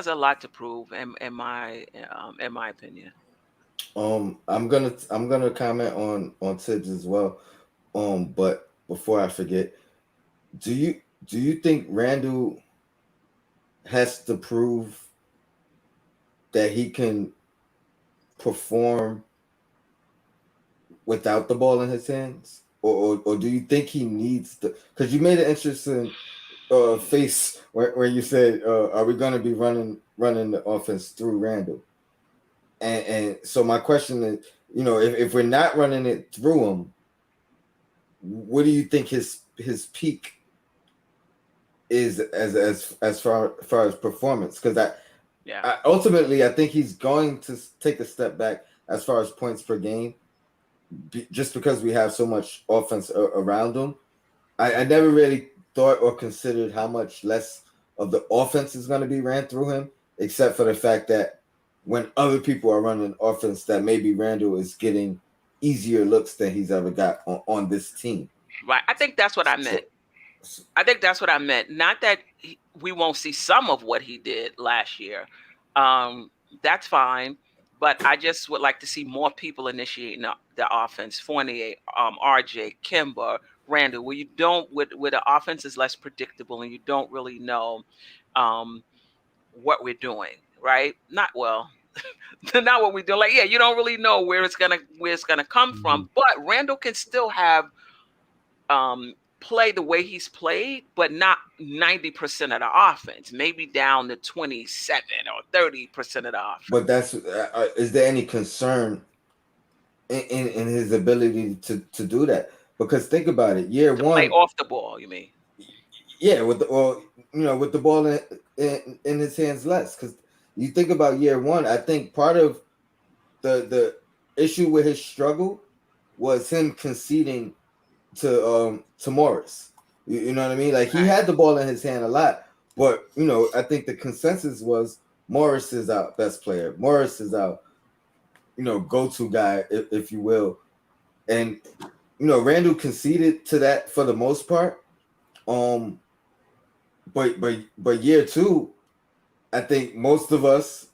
a lot to prove in my opinion. I'm gonna comment on Tibbs as well. But before I forget, do you think Randall has to prove that he can perform without the ball in his hands, or do you think he needs to? Because you made an interesting face where you said, "Are we going to be running the offense through Randall?" And so my question is, if we're not running it through him, what do you think his peak is as far as performance? Because I ultimately I think he's going to take a step back as far as points per game, just because we have so much offense around him. I never really thought or considered how much less of the offense is going to be ran through him, except for the fact that when other people are running offense, that maybe Randall is getting easier looks than he's ever got on this team. Right. I think that's what I meant. Not that we won't see some of what he did last year. That's fine. But I just would like to see more people initiating the offense. Fournier, RJ, Kimber, Randall, where the offense is less predictable and you don't really know what we're doing, right? Not what we do. Like, you don't really know where it's gonna come from. But Randall can still have play the way he's played, but not 90% of the offense. Maybe down to 27 or 30% of the offense. But that's is there any concern in his ability to do that? Because think about it, year one, play off the ball, you mean? Yeah, with the ball in his hands less. Because you think about year one, I think part of the issue with his struggle was him conceding to Morris. You know what I mean? Like he had the ball in his hand a lot, but I think the consensus was Morris is our best player. Morris is our go-to guy, if you will. And Randall conceded to that for the most part. But year two, I think most of us,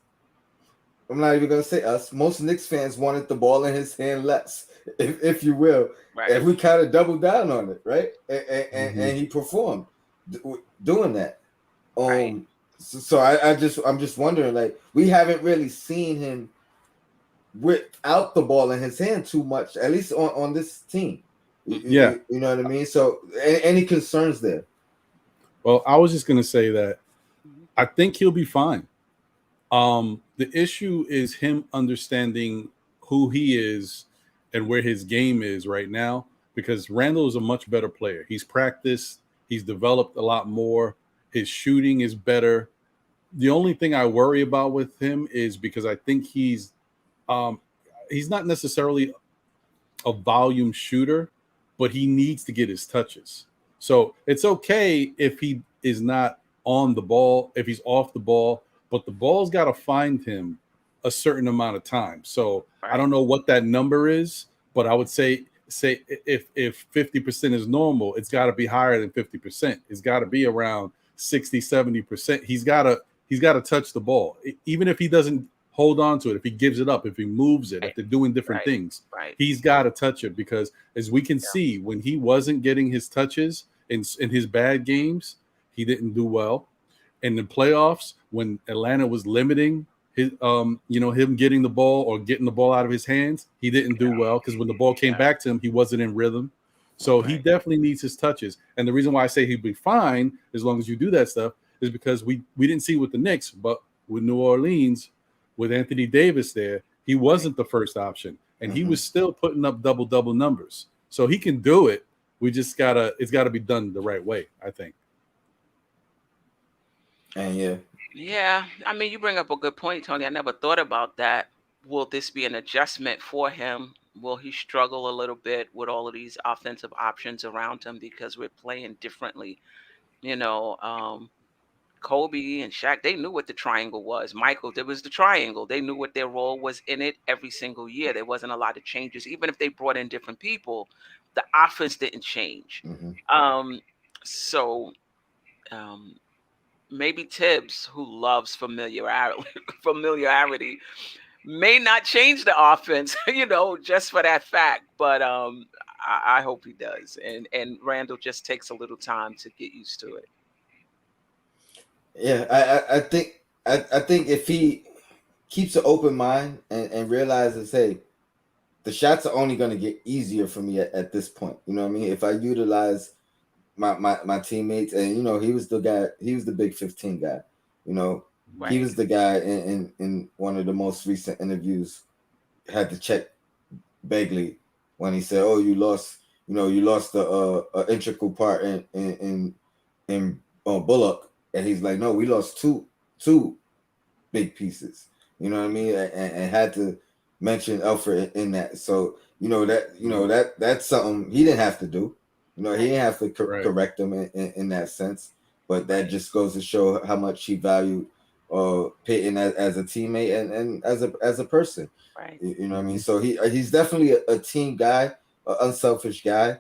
I'm not even gonna say us, most Knicks fans wanted the ball in his hand less, if you will. Right. And we kind of doubled down on it, right? And he performed doing that. Right. So I'm just wondering, like, we haven't really seen him without the ball in his hand too much, at least on this team. You know what I mean? So any concerns there? Well, I was just going to say that I think he'll be fine. The issue is him understanding who he is and where his game is right now, because Randall is a much better player. He's practiced. He's developed a lot more. His shooting is better. The only thing I worry about with him is because I think he's not necessarily a volume shooter, but he needs to get his touches. So it's okay if he is not on the ball, if he's off the ball, but the ball's got to find him a certain amount of time. So I Right. don't know what that number is, but I would say if 50% is normal, it's got to be higher than 50%. It's got to be around 60, 70%. He's got to touch the ball. Even if he doesn't hold on to it, if he gives it up, if he moves it, if Right. they're doing different Right. things, Right. he's got to touch it, because as we can see, when he wasn't getting his touches in his bad games, he didn't do well. In the playoffs, when Atlanta was limiting his him getting the ball or getting the ball out of his hands, he didn't do well, because when the ball came Yeah. back to him, he wasn't in rhythm. So he Right. definitely needs his touches. And the reason why I say he'd be fine as long as you do that stuff is because we didn't see with the Knicks, but with New Orleans, with Anthony Davis there, he wasn't the first option, and he was still putting up double numbers. So he can do it. It's gotta be done the right way, I think. And Yeah, I mean, you bring up a good point, Tony. I never thought about that. Will this be an adjustment for him? Will he struggle a little bit with all of these offensive options around him because we're playing differently? You know, Kobe and Shaq, they knew what the triangle was. Michael, there was the triangle. They knew what their role was in it every single year. There wasn't a lot of changes. Even if they brought in different people, the offense didn't change. Um, so um, maybe Tibbs, who loves familiarity, may not change the offense, just for that fact. But I hope he does, and Randall just takes a little time to get used to it. I think if he keeps an open mind and realizes, hey, the shots are only going to get easier for me at this point. You know what I mean? If I utilize my teammates, and he was the guy, he was the big 15 guy. Right. He was the guy in one of the most recent interviews, had to check Begley when he said, "Oh, you lost the integral part in Bullock," and he's like, "No, we lost two big pieces." You know what I mean? And had to mention Alfred in that. So that's something he didn't have to do. He didn't have to correct him in that sense. But that just goes to show how much he valued Peyton as a teammate and as a person. Right. You know what I mean? So he's definitely a team guy, an unselfish guy.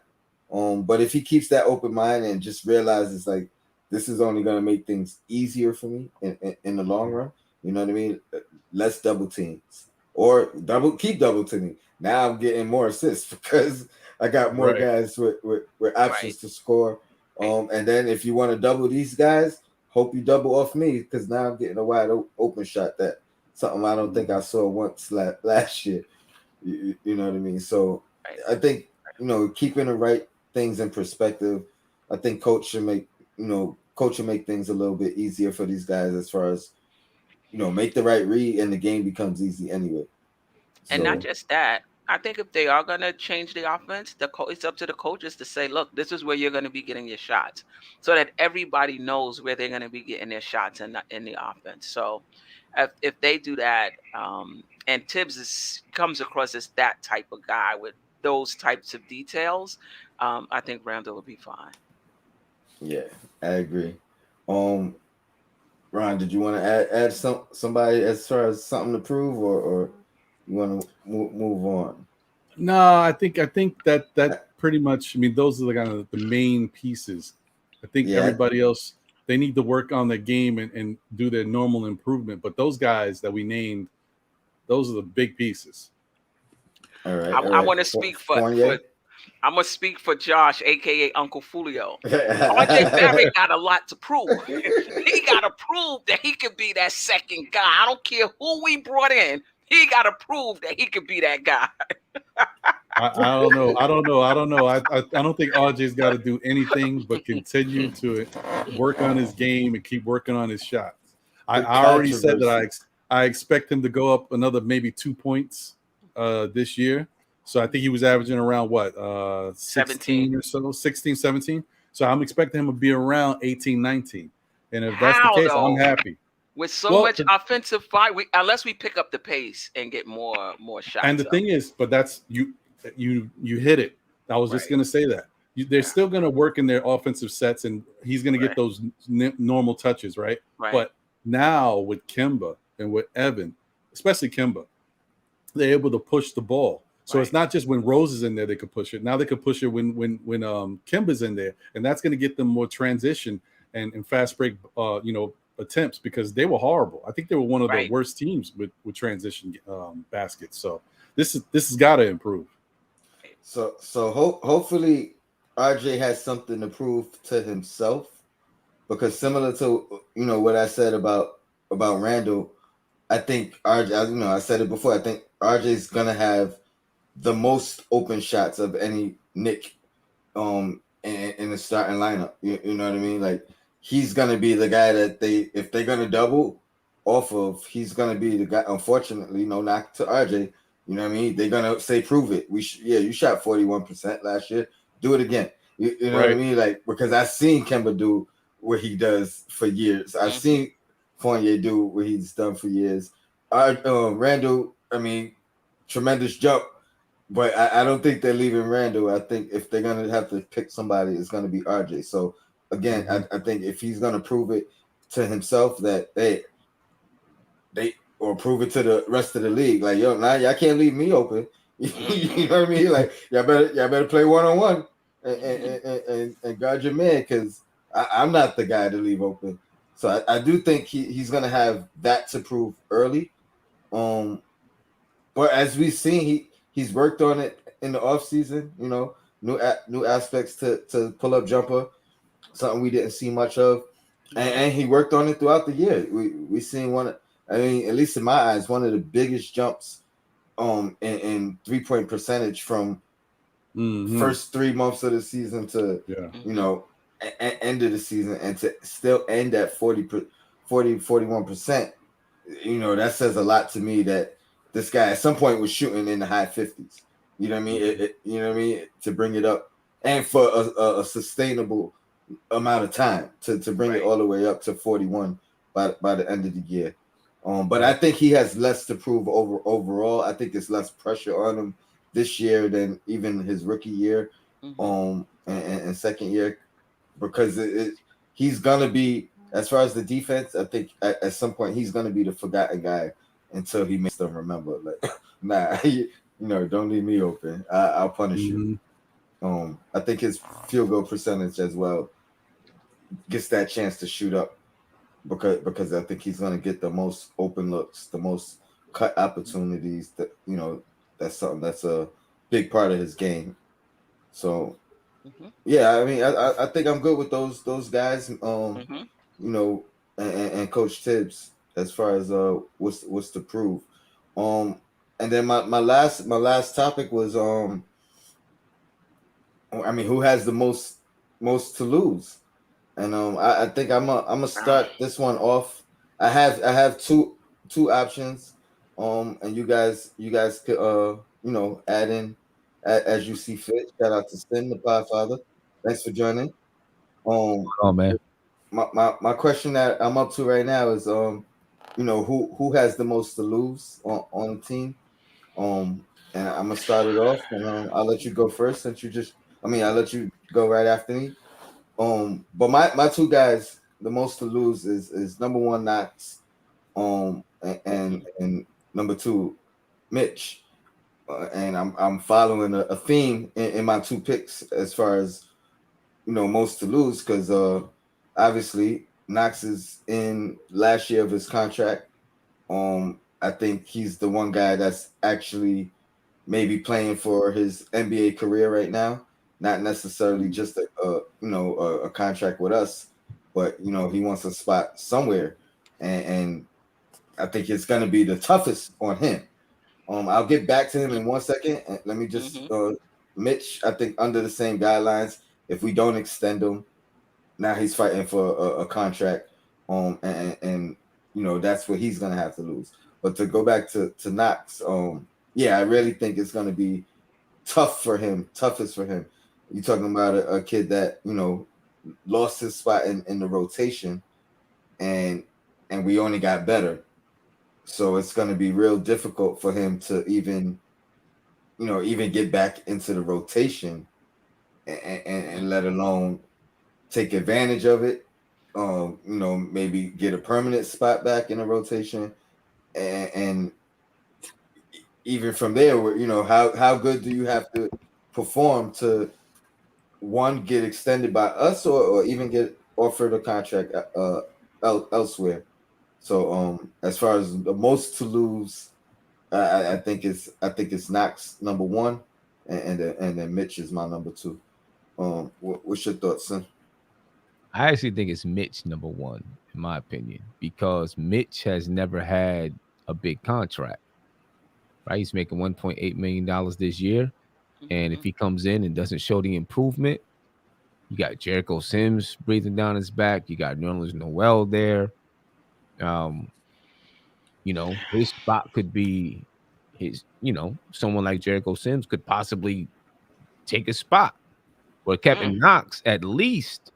But if he keeps that open mind and just realizes, like, this is only going to make things easier for me in the long run, you know what I mean? Less double teams or keep double teaming. Now I'm getting more assists because I got more guys with options to score. And then if you want to double these guys, hope you double off me, because now I'm getting a wide open shot. That something I don't think I saw once last year. You know what I mean? So I think, keeping the right things in perspective, I think coach should make things a little bit easier for these guys, as far as, make the right read, and the game becomes easy anyway. And not just that, I think if they are going to change the offense, it's up to the coaches to say, look, this is where you're going to be getting your shots, so that everybody knows where they're going to be getting their shots in the offense. So if they do that, and Tibbs comes across as that type of guy with those types of details, I think Randall will be fine. Yeah, I agree. Ron, did you want to add somebody as far as something to prove, or you want to move on? No, I think that pretty much. I mean, those are the kind of the main pieces. I think everybody else, they need to work on their game and do their normal improvement. But those guys that we named, those are the big pieces. All right. I want to speak I'm gonna speak for Josh, aka Uncle Fulio. RJ Barrett got a lot to prove. He got to prove that he could be that second guy. I don't care who we brought in. He got to prove that he could be that guy. I don't know. I don't think RJ's got to do anything but continue to work on his game and keep working on his shots. I already said that I expect him to go up another maybe 2 points this year. So I think he was averaging around 16 or so, 16, 17. So I'm expecting him to be around 18, 19. And if that's the case, I'm happy. With so much offensive fight, unless we pick up the pace and get more shots. And the thing is, but that's you hit it. I was just going to say that. They're still going to work in their offensive sets, and he's going to get those normal touches, right? But now with Kemba and with Evan, especially Kemba, they're able to push the ball. So it's not just when Rose is in there they could push it. Now they could push it when Kemba's in there, and that's going to get them more transition and fast break attempts, because they were horrible. I think they were one of the worst teams with transition baskets. So this has got to improve. So hopefully RJ has something to prove to himself, because similar to what I said about Randall, I think RJ. I said it before. I think RJ is gonna have the most open shots of any Knick in the starting lineup. You know what I mean? Like, he's gonna be the guy that if they're gonna double off of, he's gonna be the guy. Unfortunately, not to RJ. You know what I mean? They're gonna say, prove it. You shot 41% last year. Do it again. You know what I mean? Like, because I've seen Kemba do what he does for years. I've seen Fournier do what he's done for years. Randall, I mean, tremendous jump, but I don't think they're leaving Randall. I think if they're gonna have to pick somebody, it's gonna be RJ. So again, I think if he's gonna prove it to himself that they or prove it to the rest of the league, like, yo, now y'all can't leave me open. You know what I mean? Like, y'all better play one-on-one and guard your man, because I'm not the guy to leave open. So I do think he's gonna have that to prove early. But as we've seen, he's worked on it in the offseason, new aspects to pull up jumper, something we didn't see much of. And he worked on it throughout the year. We seen at least in my eyes, one of the biggest jumps in 3-point percentage from first 3 months of the season to end of the season, and to still end at 41%. That says a lot to me, that this guy at some point was shooting in the high 50s. You know what I mean? You know what I mean? To bring it up, and for a sustainable amount of time to bring it all the way up to 41 by the end of the year. But I think he has less to prove overall. I think it's less pressure on him this year than even his rookie year, and second year, because he's gonna be, as far as the defense, I think at some point he's gonna be the forgotten guy until he makes them remember. Like, nah, don't leave me open. I'll punish you. I think his field goal percentage as well gets that chance to shoot up, because I think he's gonna get the most open looks, the most cut opportunities. That that's something that's a big part of his game. So yeah, I mean, I think I'm good with those guys. And Coach Tibbs, as far as what's to prove. And then my last topic was I mean, who has the most to lose? And I think I'm gonna start this one off. I have two options. And you guys could add in as you see fit. Shout out to Sin, the Podfather. Thanks for joining. Oh man. My question that I'm up to right now is who has the most to lose on the team. And I'm gonna start it off, and I'll let you go first, since I'll let you go right after me. But my two guys, the most to lose is number one, Knox, and number two, Mitch. And I'm following a theme in my two picks as far as most to lose, because obviously Knox is in last year of his contract. I think he's the one guy that's actually maybe playing for his NBA career right now, not necessarily just a contract with us, but he wants a spot somewhere, and I think it's going to be the toughest on him. I'll get back to him in 1 second. Let me just Mitch, I think under the same guidelines, if we don't extend him, now he's fighting for a contract. And that's what he's gonna have to lose. But to go back to Knox, I really think it's gonna be toughest for him. You're talking about a kid that lost his spot in the rotation, and we only got better. So it's going to be real difficult for him to even get back into the rotation, and let alone take advantage of it. Maybe get a permanent spot back in the rotation, and even from there, how good do you have to perform to one get extended by us or even get offered a contract elsewhere? So as far as the most to lose, I think it's Knox number one, and then Mitch is my number two. What's your thoughts, son? I actually think it's Mitch number one, in my opinion, because Mitch has never had a big contract. Right? He's making $1.8 million this year. And if he comes in and doesn't show the improvement, you got Jericho Sims breathing down his back. You got Nerlens Noel there. His spot could be someone like Jericho Sims could possibly take a spot. Where Kevin Knox at least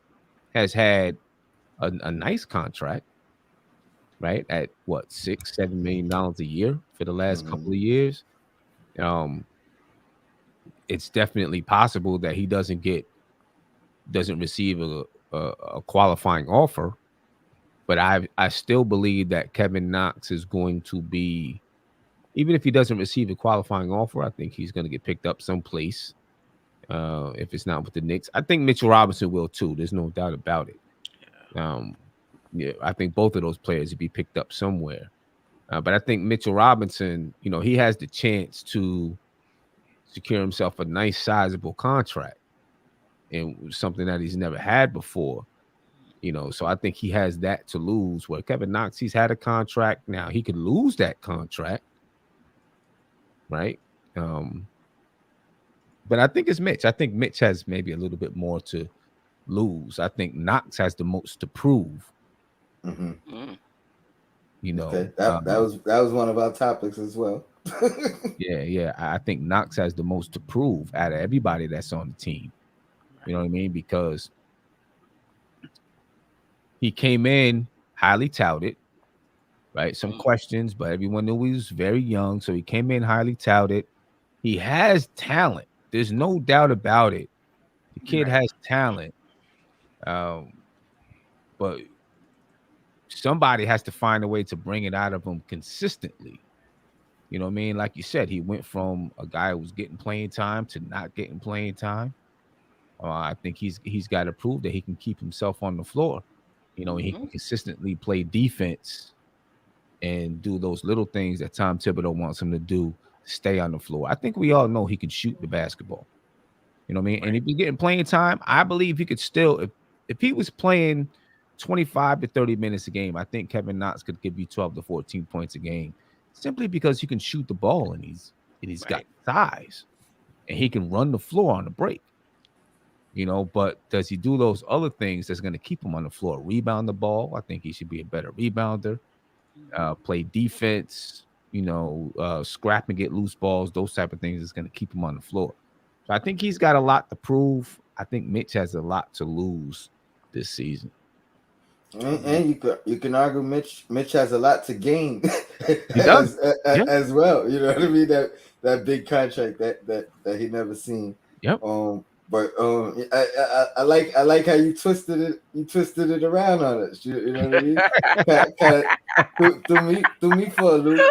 has had a nice contract, right? At what, $6-7 million a year for the last couple of years. It's definitely possible that he doesn't receive a qualifying offer, but I still believe that Kevin Knox is going to be, even if he doesn't receive a qualifying offer, I think he's going to get picked up someplace. If it's not with the Knicks, I think Mitchell Robinson will too. There's no doubt about it. I think both of those players will be picked up somewhere. But I think Mitchell Robinson, he has the chance to secure himself a nice sizable contract and something that he's never had before. So I think he has that to lose, where Kevin Knox, he's had a contract. Now he could lose that contract, right? But I think it's Mitch. I think Mitch has maybe a little bit more to lose. I think Knox has the most to prove. Okay. That was one of our topics as well. Yeah. I think Knox has the most to prove out of everybody that's on the team. You know what I mean? Because he came in highly touted, right? Some questions, but everyone knew he was very young. So he came in highly touted. He has talent. There's no doubt about it. The kid has talent. But somebody has to find a way to bring it out of him consistently. You know what I mean? Like you said, he went from a guy who was getting playing time to not getting playing time. I think he's got to prove that he can keep himself on the floor. He can consistently play defense and do those little things that Tom Thibodeau wants him to do, stay on the floor. I think we all know he can shoot the basketball. You know what I mean? Right. And if he's getting playing time, I believe he could still, if he was playing 25 to 30 minutes a game, I think Kevin Knox could give you 12 to 14 points a game, simply because he can shoot the ball and he's got size and he can run the floor on the break. But does he do those other things that's going to keep him on the floor? Rebound the ball. I think he should be a better rebounder. Play defense, scrap and get loose balls. Those type of things is going to keep him on the floor. So I think he's got a lot to prove. I think Mitch has a lot to lose this season. And you can argue Mitch has a lot to gain as well. You know what I mean? That big contract that he never seen. Yep. But I like how you twisted it around on us. You know what I mean? kind of threw me for a loop.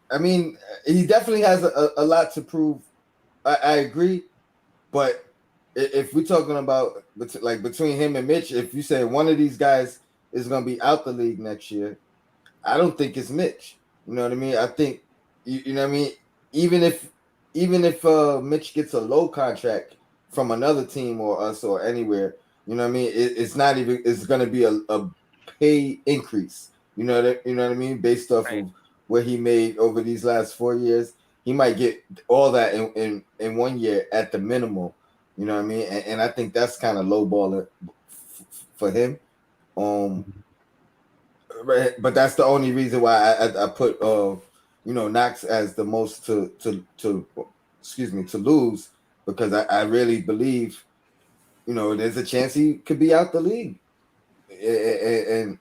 I mean, he definitely has a lot to prove. I agree, but if we're talking about between him and Mitch, if you say one of these guys is going to be out the league next year, I don't think it's Mitch. You know what I mean? I think you know what I mean. Even if Mitch gets a low contract from another team or us or anywhere, you know what I mean? It's not even. It's going to be a pay increase. You know what I mean? Based off of what he made over these last 4 years, he might get all that in 1 year at the minimum. You know what I mean? And I think that's kind of lowballing for him. But that's the only reason why I put Knox as the most to lose, because I really believe there's a chance he could be out the league, and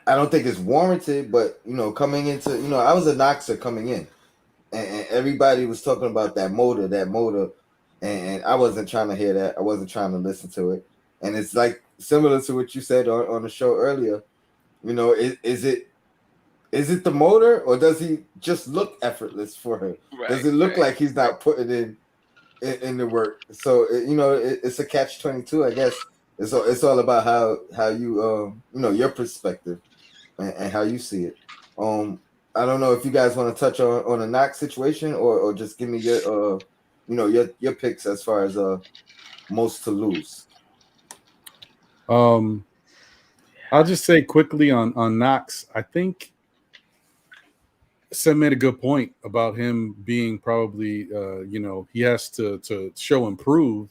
I don't think it's warranted. But coming into I was a Knoxer coming in, and everybody was talking about that motor. And I wasn't trying to hear that. I wasn't trying to listen to it. And it's like similar to what you said on the show earlier. Is Is it the motor, or does he just look effortless for him? Does it look like he's not putting in the work? So it's a catch-22, I guess. It's all about how you your perspective and how you see it. I don't know if you guys want to touch on a Knox situation, or just give me your your picks as far as most to lose. I'll just say quickly on Knox. I think Sam made a good point about him being probably he has to show improve.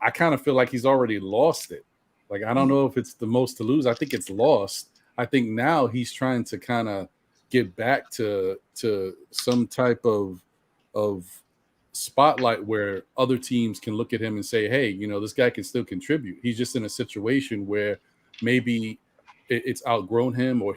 I kind of feel like he's already lost it. Like, I don't know if it's the most to lose. I think it's lost. I think now he's trying to kind of get back to some type of spotlight where other teams can look at him and say, hey, this guy can still contribute. He's just in a situation where maybe it's outgrown him, or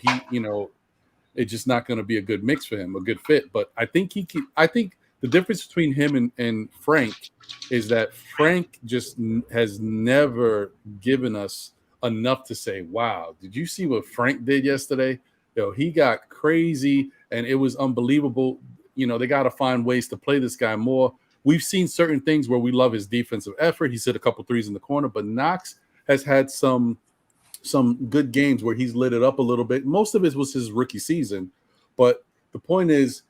it's just not going to be a good mix for him, a good fit. But I think I think the difference between him and Frank is that Frank just has never given us enough to say, wow, did you see what Frank did yesterday? He got crazy and it was unbelievable. They got to find ways to play this guy more. We've seen certain things where we love his defensive effort. He's hit a couple threes in the corner, but Knox has had some good games where he's lit it up a little bit. Most of it was his rookie season, but the point is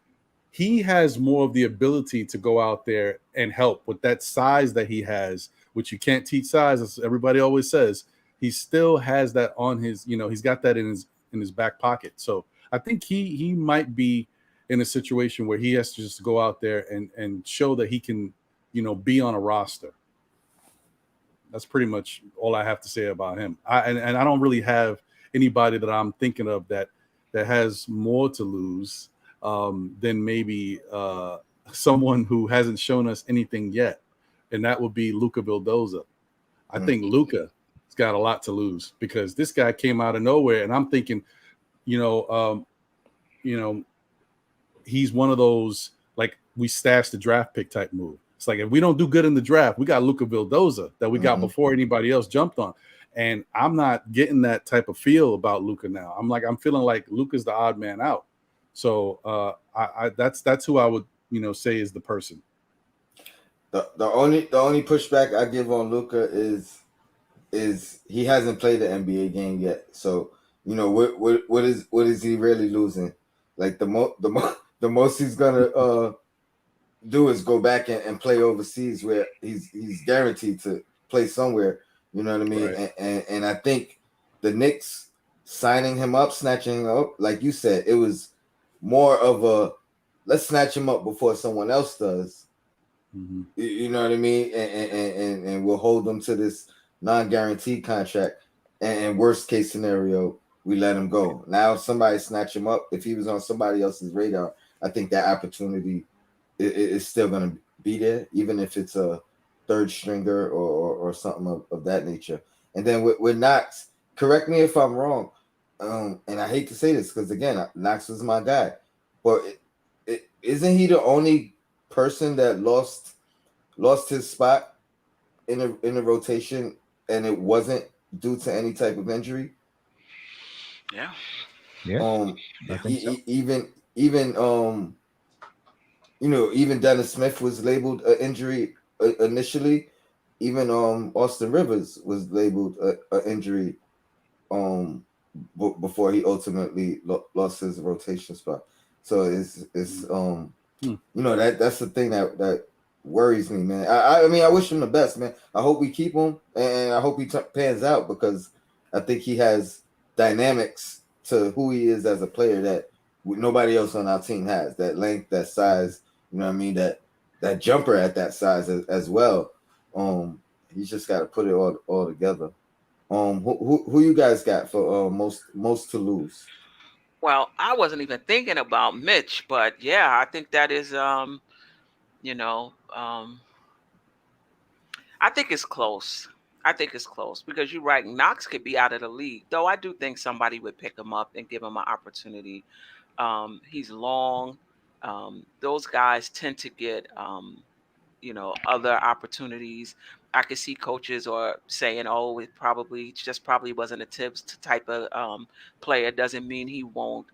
he has more of the ability to go out there and help with that size that he has, which you can't teach size, as everybody always says. He still has that on his, he's got that in his back pocket. So I think he might be in a situation where he has to just go out there and show that he can, be on a roster. That's pretty much all I have to say about him. And I don't really have anybody that I'm thinking of that has more to lose than maybe someone who hasn't shown us anything yet, and that would be Luca Vildoza. I think Luca's got a lot to lose because this guy came out of nowhere, and I'm thinking, he's one of those, like, we stashed the draft pick type move. It's like, if we don't do good in the draft, we got Luca Vildoza that we got before anybody else jumped on. And I'm not getting that type of feel about Luca now. I'm feeling like Luca's the odd man out. So that's who I would say is the person. The only pushback I give on Luca is he hasn't played the NBA game yet. So what is he really losing? Like the most he's gonna do is go back and play overseas, where he's guaranteed to play somewhere. You know what I mean? Right. And I think the Knicks signing him up, snatching him up, like you said, it was more of a let's snatch him up before someone else does. Mm-hmm. You know what I mean? And we'll hold them to this non-guaranteed contract. And worst case scenario, we let him go. Now, if somebody snatch him up, if he was on somebody else's radar, I think that opportunity is still going to be there, even if it's a third stringer or something of that nature. And then with Knox, correct me if I'm wrong, and I hate to say this because, again, Knox was my guy, but isn't he the only person that lost his spot in the rotation, and it wasn't due to any type of injury? Yeah. Even Dennis Smith was labeled an injury initially. Even Austin Rivers was labeled an injury before he ultimately lost his rotation spot. So it's that's the thing that worries me, man. I mean, I wish him the best, man. I hope we keep him, and I hope he pans out, because I think he has dynamics to who he is as a player that nobody else on our team has. That length, that size, you know what I mean? That jumper at that size as well. He's just got to put it all together. Who you guys got for most to lose? Well, I wasn't even thinking about Mitch, but yeah, I think that is I think it's close. I think it's close because you're right. Knox could be out of the league, though. I do think somebody would pick him up and give him an opportunity. He's long. Those guys tend to get other opportunities. I could see coaches or saying, "Oh, it probably wasn't a Tibbs type of player." Doesn't mean he won't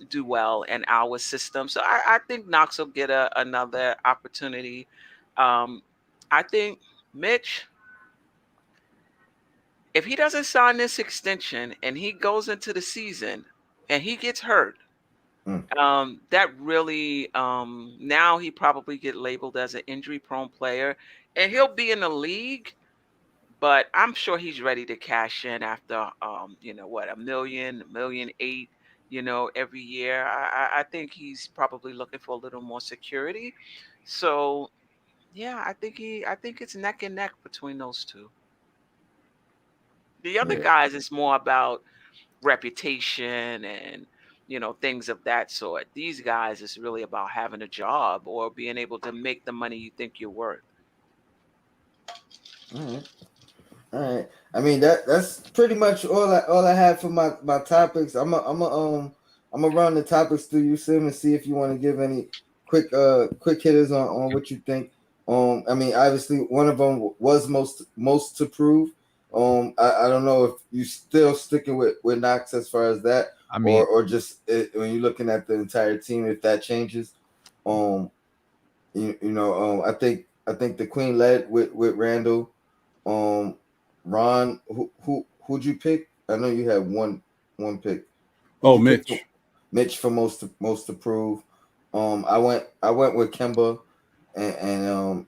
do well in our system. So I think Knox will get another opportunity. I think Mitch, if he doesn't sign this extension and he goes into the season and he gets hurt, that really now he probably get labeled as an injury prone player, and he'll be in the league, but I'm sure he's ready to cash in after what, $1 million, $1.8 million, every year. I think he's probably looking for a little more security. So yeah, I think it's neck and neck between those two. The other Yeah. guys is more about reputation and things of that sort. These guys is really about having a job or being able to make the money you think you're worth. All right. I mean that's pretty much all I have for my topics. I'm gonna run the topics through you, Sim, and see if you want to give any quick hitters on what you think. I mean, obviously one of them was most to prove. I don't know if you still sticking with Knox as far as that, I mean, or just when you're looking at the entire team, if that changes. I think the Queen led with Randall. Ron, who'd you pick? I know you had one pick. Oh, Mitch. Mitch for most to prove. I went with Kemba, and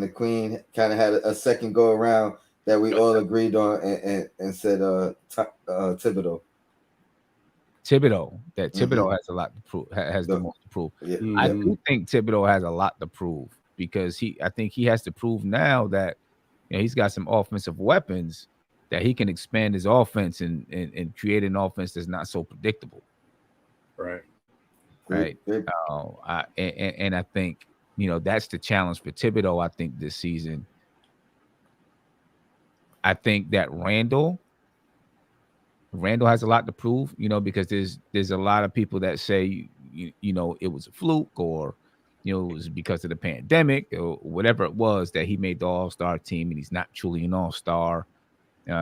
the Queen kind of had a second go around that we all agreed on and said Thibodeau. Thibodeau has a lot to prove. Has the most to prove. Yeah. I do think Thibodeau has a lot to prove because I think he has to prove now that he's got some offensive weapons that he can expand his offense and create an offense that's not so predictable. Right. And I think that's the challenge for Thibodeau. I think this season. I think that Randall has a lot to prove, because there's a lot of people that say it was a fluke or it was because of the pandemic or whatever it was that he made the all-star team and he's not truly an all-star.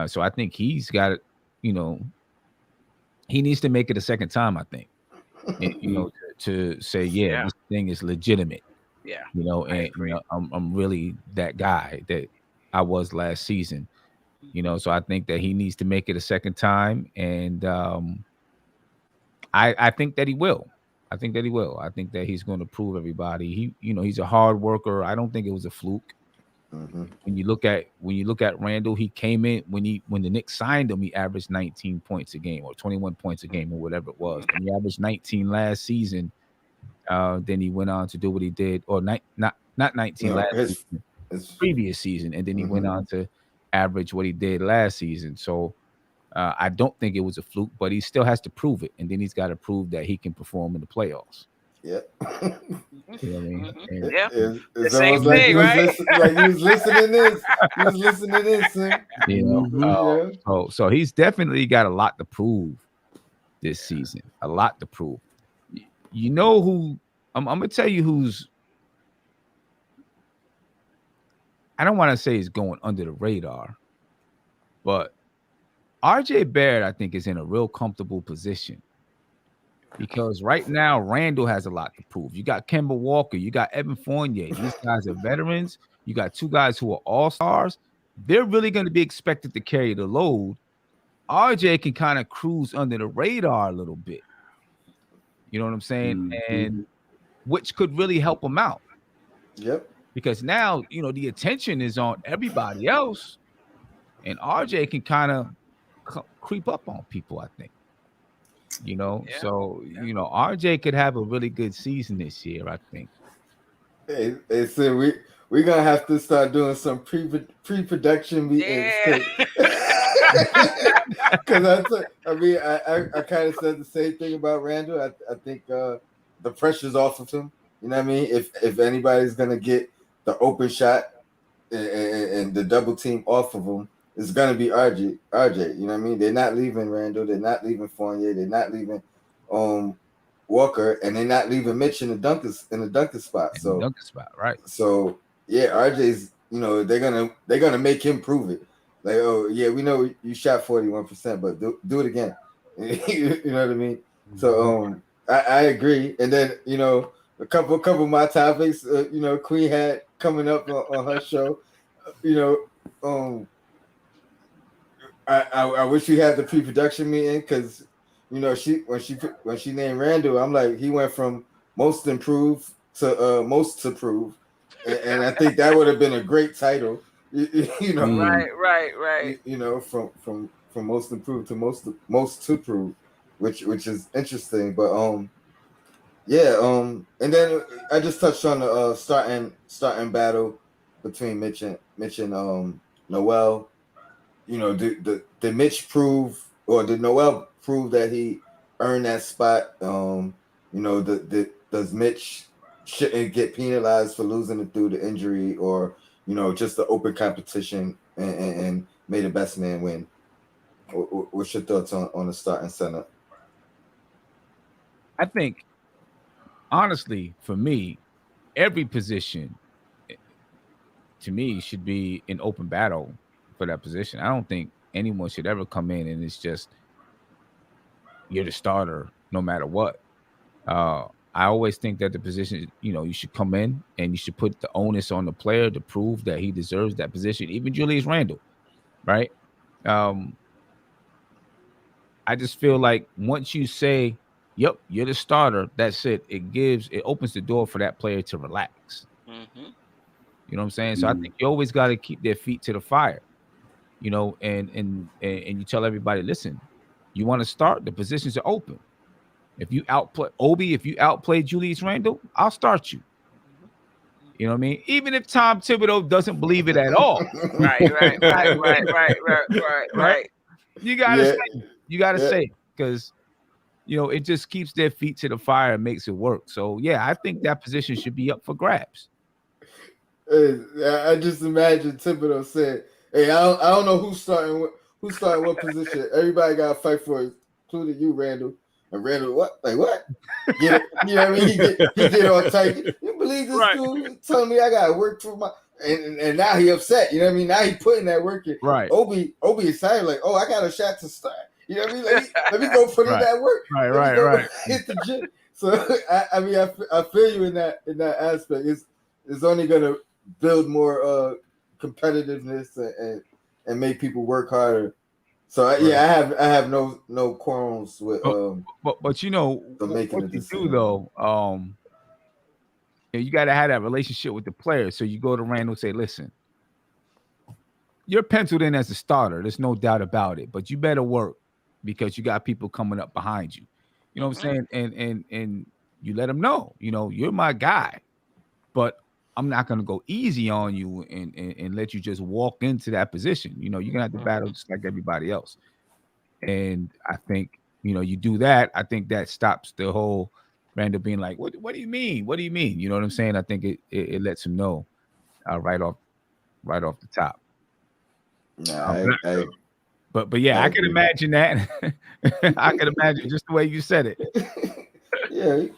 So I think he's got he needs to make it a second time, I think, and, to say, this thing is legitimate. Yeah. And I'm really that guy that I was last season. So I think that he needs to make it a second time, and I think that he will. I think that he's going to prove everybody. He's a hard worker. I don't think it was a fluke. Mm-hmm. When you look at Randall, he came in when the Knicks signed him, he averaged 19 points a game or 21 points a game or whatever it was. And he averaged 19 last season. Then he went on to do what he did, or not 19 season, his previous season, and then he went on to average what he did last season. So I don't think it was a fluke, but he still has to prove it, and then he's got to prove that he can perform in the playoffs. Yeah. You know what I mean? It's almost like he was listening this. He was listening this. So he's definitely got a lot to prove this season. A lot to prove. You know who? I'm gonna tell you who's. I don't want to say he's going under the radar, but RJ Barrett, I think, is in a real comfortable position because right now Randall has a lot to prove. You got Kemba Walker, you got Evan Fournier. These guys are veterans. You got two guys who are all-stars. They're really going to be expected to carry the load. RJ can kind of cruise under the radar a little bit. You know what I'm saying? Mm-hmm. And which could really help him out. Yep. Because now, the attention is on everybody else, and RJ can kind of creep up on people, I think. So RJ could have a really good season this year, I think. Hey, so we're gonna have to start doing some pre-production meetings. Because I kind of said the same thing about Randall. I think the pressure's off of him. You know what I mean? If anybody's gonna get the open shot and the double team off of him, it's gonna be RJ. You know what I mean? They're not leaving Randall. They're not leaving Fournier. They're not leaving Walker, and they're not leaving Mitch in the dunker spot. So dunker spot, right? So yeah, RJ's. They're gonna make him prove it. Like, oh yeah, we know you shot 41%, but do it again. You know what I mean? So I agree. And then a couple of my topics. Queen had coming up on her show. I wish we had the pre-production meeting because when she named Randall, I'm like he went from most improved to most approved, and I think that would have been a great title. Right. From most improved to most to prove, which is interesting. But and then I just touched on the starting battle between Mitch and Noel. Did Mitch prove or did Noel prove that he earned that spot? Does Mitch shouldn't get penalized for losing it through the injury or just the open competition and may the best man win? What's your thoughts on the starting center? I think, honestly, for me, every position to me should be an open battle for that position. I don't think anyone should ever come in and it's just you're the starter no matter what. I always think that the position, you should come in and you should put the onus on the player to prove that he deserves that position. Even Julius Randle, right? I just feel like once you say, "Yep, you're the starter," that's it. It opens the door for that player to relax. Mm-hmm. You know what I'm saying? So I think you always got to keep their feet to the fire. And you tell everybody, listen, you want to start, the positions are open. If you outplay Obi, if you outplay Julius Randle, I'll start you. You know what I mean? Even if Tom Thibodeau doesn't believe it at all. Right. You gotta say it because it just keeps their feet to the fire and makes it work. So yeah, I think that position should be up for grabs. I just imagine Thibodeau said, "Hey, I don't know who's starting what position. Everybody got to fight for it, including you, Randall." And Randall, what? Like what? Get it? You know what I mean? He get all tight. You believe this dude telling me I got to work for my and now he upset. You know what I mean? Now he putting that work in. Right. Obi is saying like, oh, I got a shot to start. You know what I mean? Let me go put in that work. Right. Hit the gym. So I feel you in that aspect. It's only gonna build more competitiveness and make people work harder. So I have no quarrels with but what you do though, you got to have that relationship with the player. So you go to Randall and say, listen, you're penciled in as a starter. There's no doubt about it, but you better work because you got people coming up behind you. You know what I'm saying? And you let them know, you're my guy, but I'm not going to go easy on you and let you just walk into that position. You're going to have to battle just like everybody else. And I think, you do that. I think that stops the whole Randall being like, what do you mean? What do you mean? You know what I'm saying? I think it lets him know right off the top. But yeah, I can imagine that. I can imagine just the way you said it. Yeah, you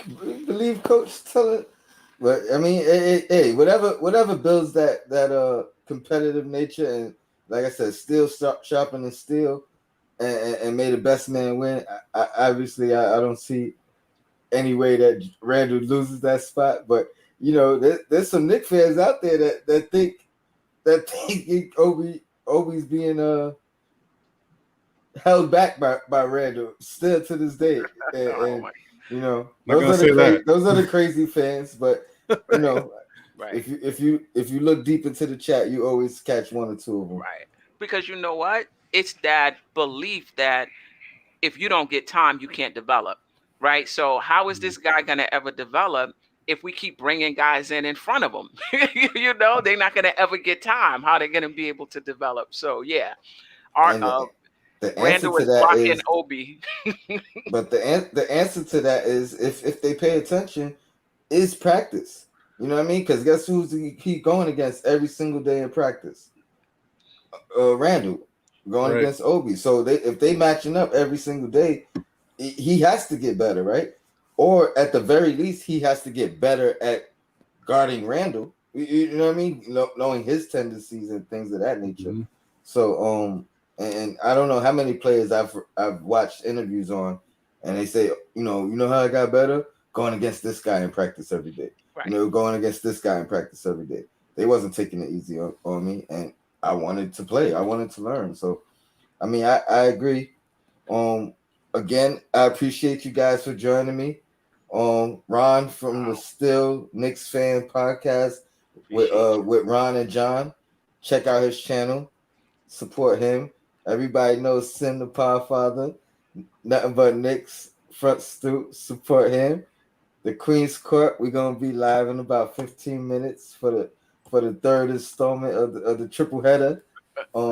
believe Coach tell it. But I mean, hey, whatever builds that competitive nature and like I said, steel sharpening steel and may the best man win. I don't see any way that Randall loses that spot. But there's some Knicks fans out there that think Obi's being held back by Randall still to this day. And those are the crazy fans, but right. If you look deep into the chat, you always catch one or two of them. Right. Because you know what? It's that belief that if you don't get time, you can't develop. Right. So how is this guy going to ever develop if we keep bringing guys in front of him? They're not going to ever get time. How are they going to be able to develop? So yeah, the answer Randall to is that blocking is Obi. But the answer to that is if they pay attention, is practice. You know what I mean? Because guess who's he going against every single day in practice? Randall going against Obi. So if they matching up every single day, he has to get better, right? Or at the very least, he has to get better at guarding Randall. You know what I mean? Knowing his tendencies and things of that nature. Mm-hmm. So and I don't know how many players I've watched interviews on, and they say, you know how I got better? Going against this guy in practice every day. Right. Going against this guy in practice every day. They wasn't taking it easy on me, and I wanted to play. I wanted to learn. So, I mean, I agree. Again, I appreciate you guys for joining me. Ron from the Still Knicks Fan Podcast with Ron and John. Check out his channel. Support him. Everybody knows Sim the Podfather. Nothing but Knicks front stoop. Support him. The Queen's Court. We're gonna be live in about 15 minutes for the third installment of the triple header.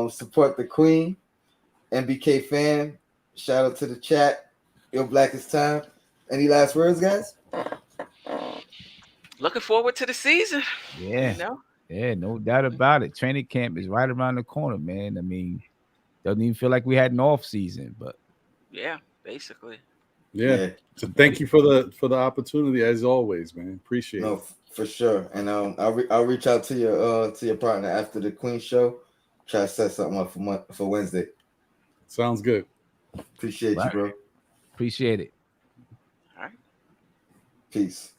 Support the Queen. MBK fan. Shout out to the chat. Your Blackest Time. Any last words, guys? Looking forward to the season. Yeah. You know? Yeah, no doubt about it. Training camp is right around the corner, man. I mean, doesn't even feel like we had an off season, but Yeah, basically. Yeah. So thank you for the opportunity as always, man. Appreciate it. No, for sure. And I'll reach out to your partner after the Queen show. Try to set something up for Wednesday. Sounds good. Appreciate you, bro. appreciate it. All right. Peace.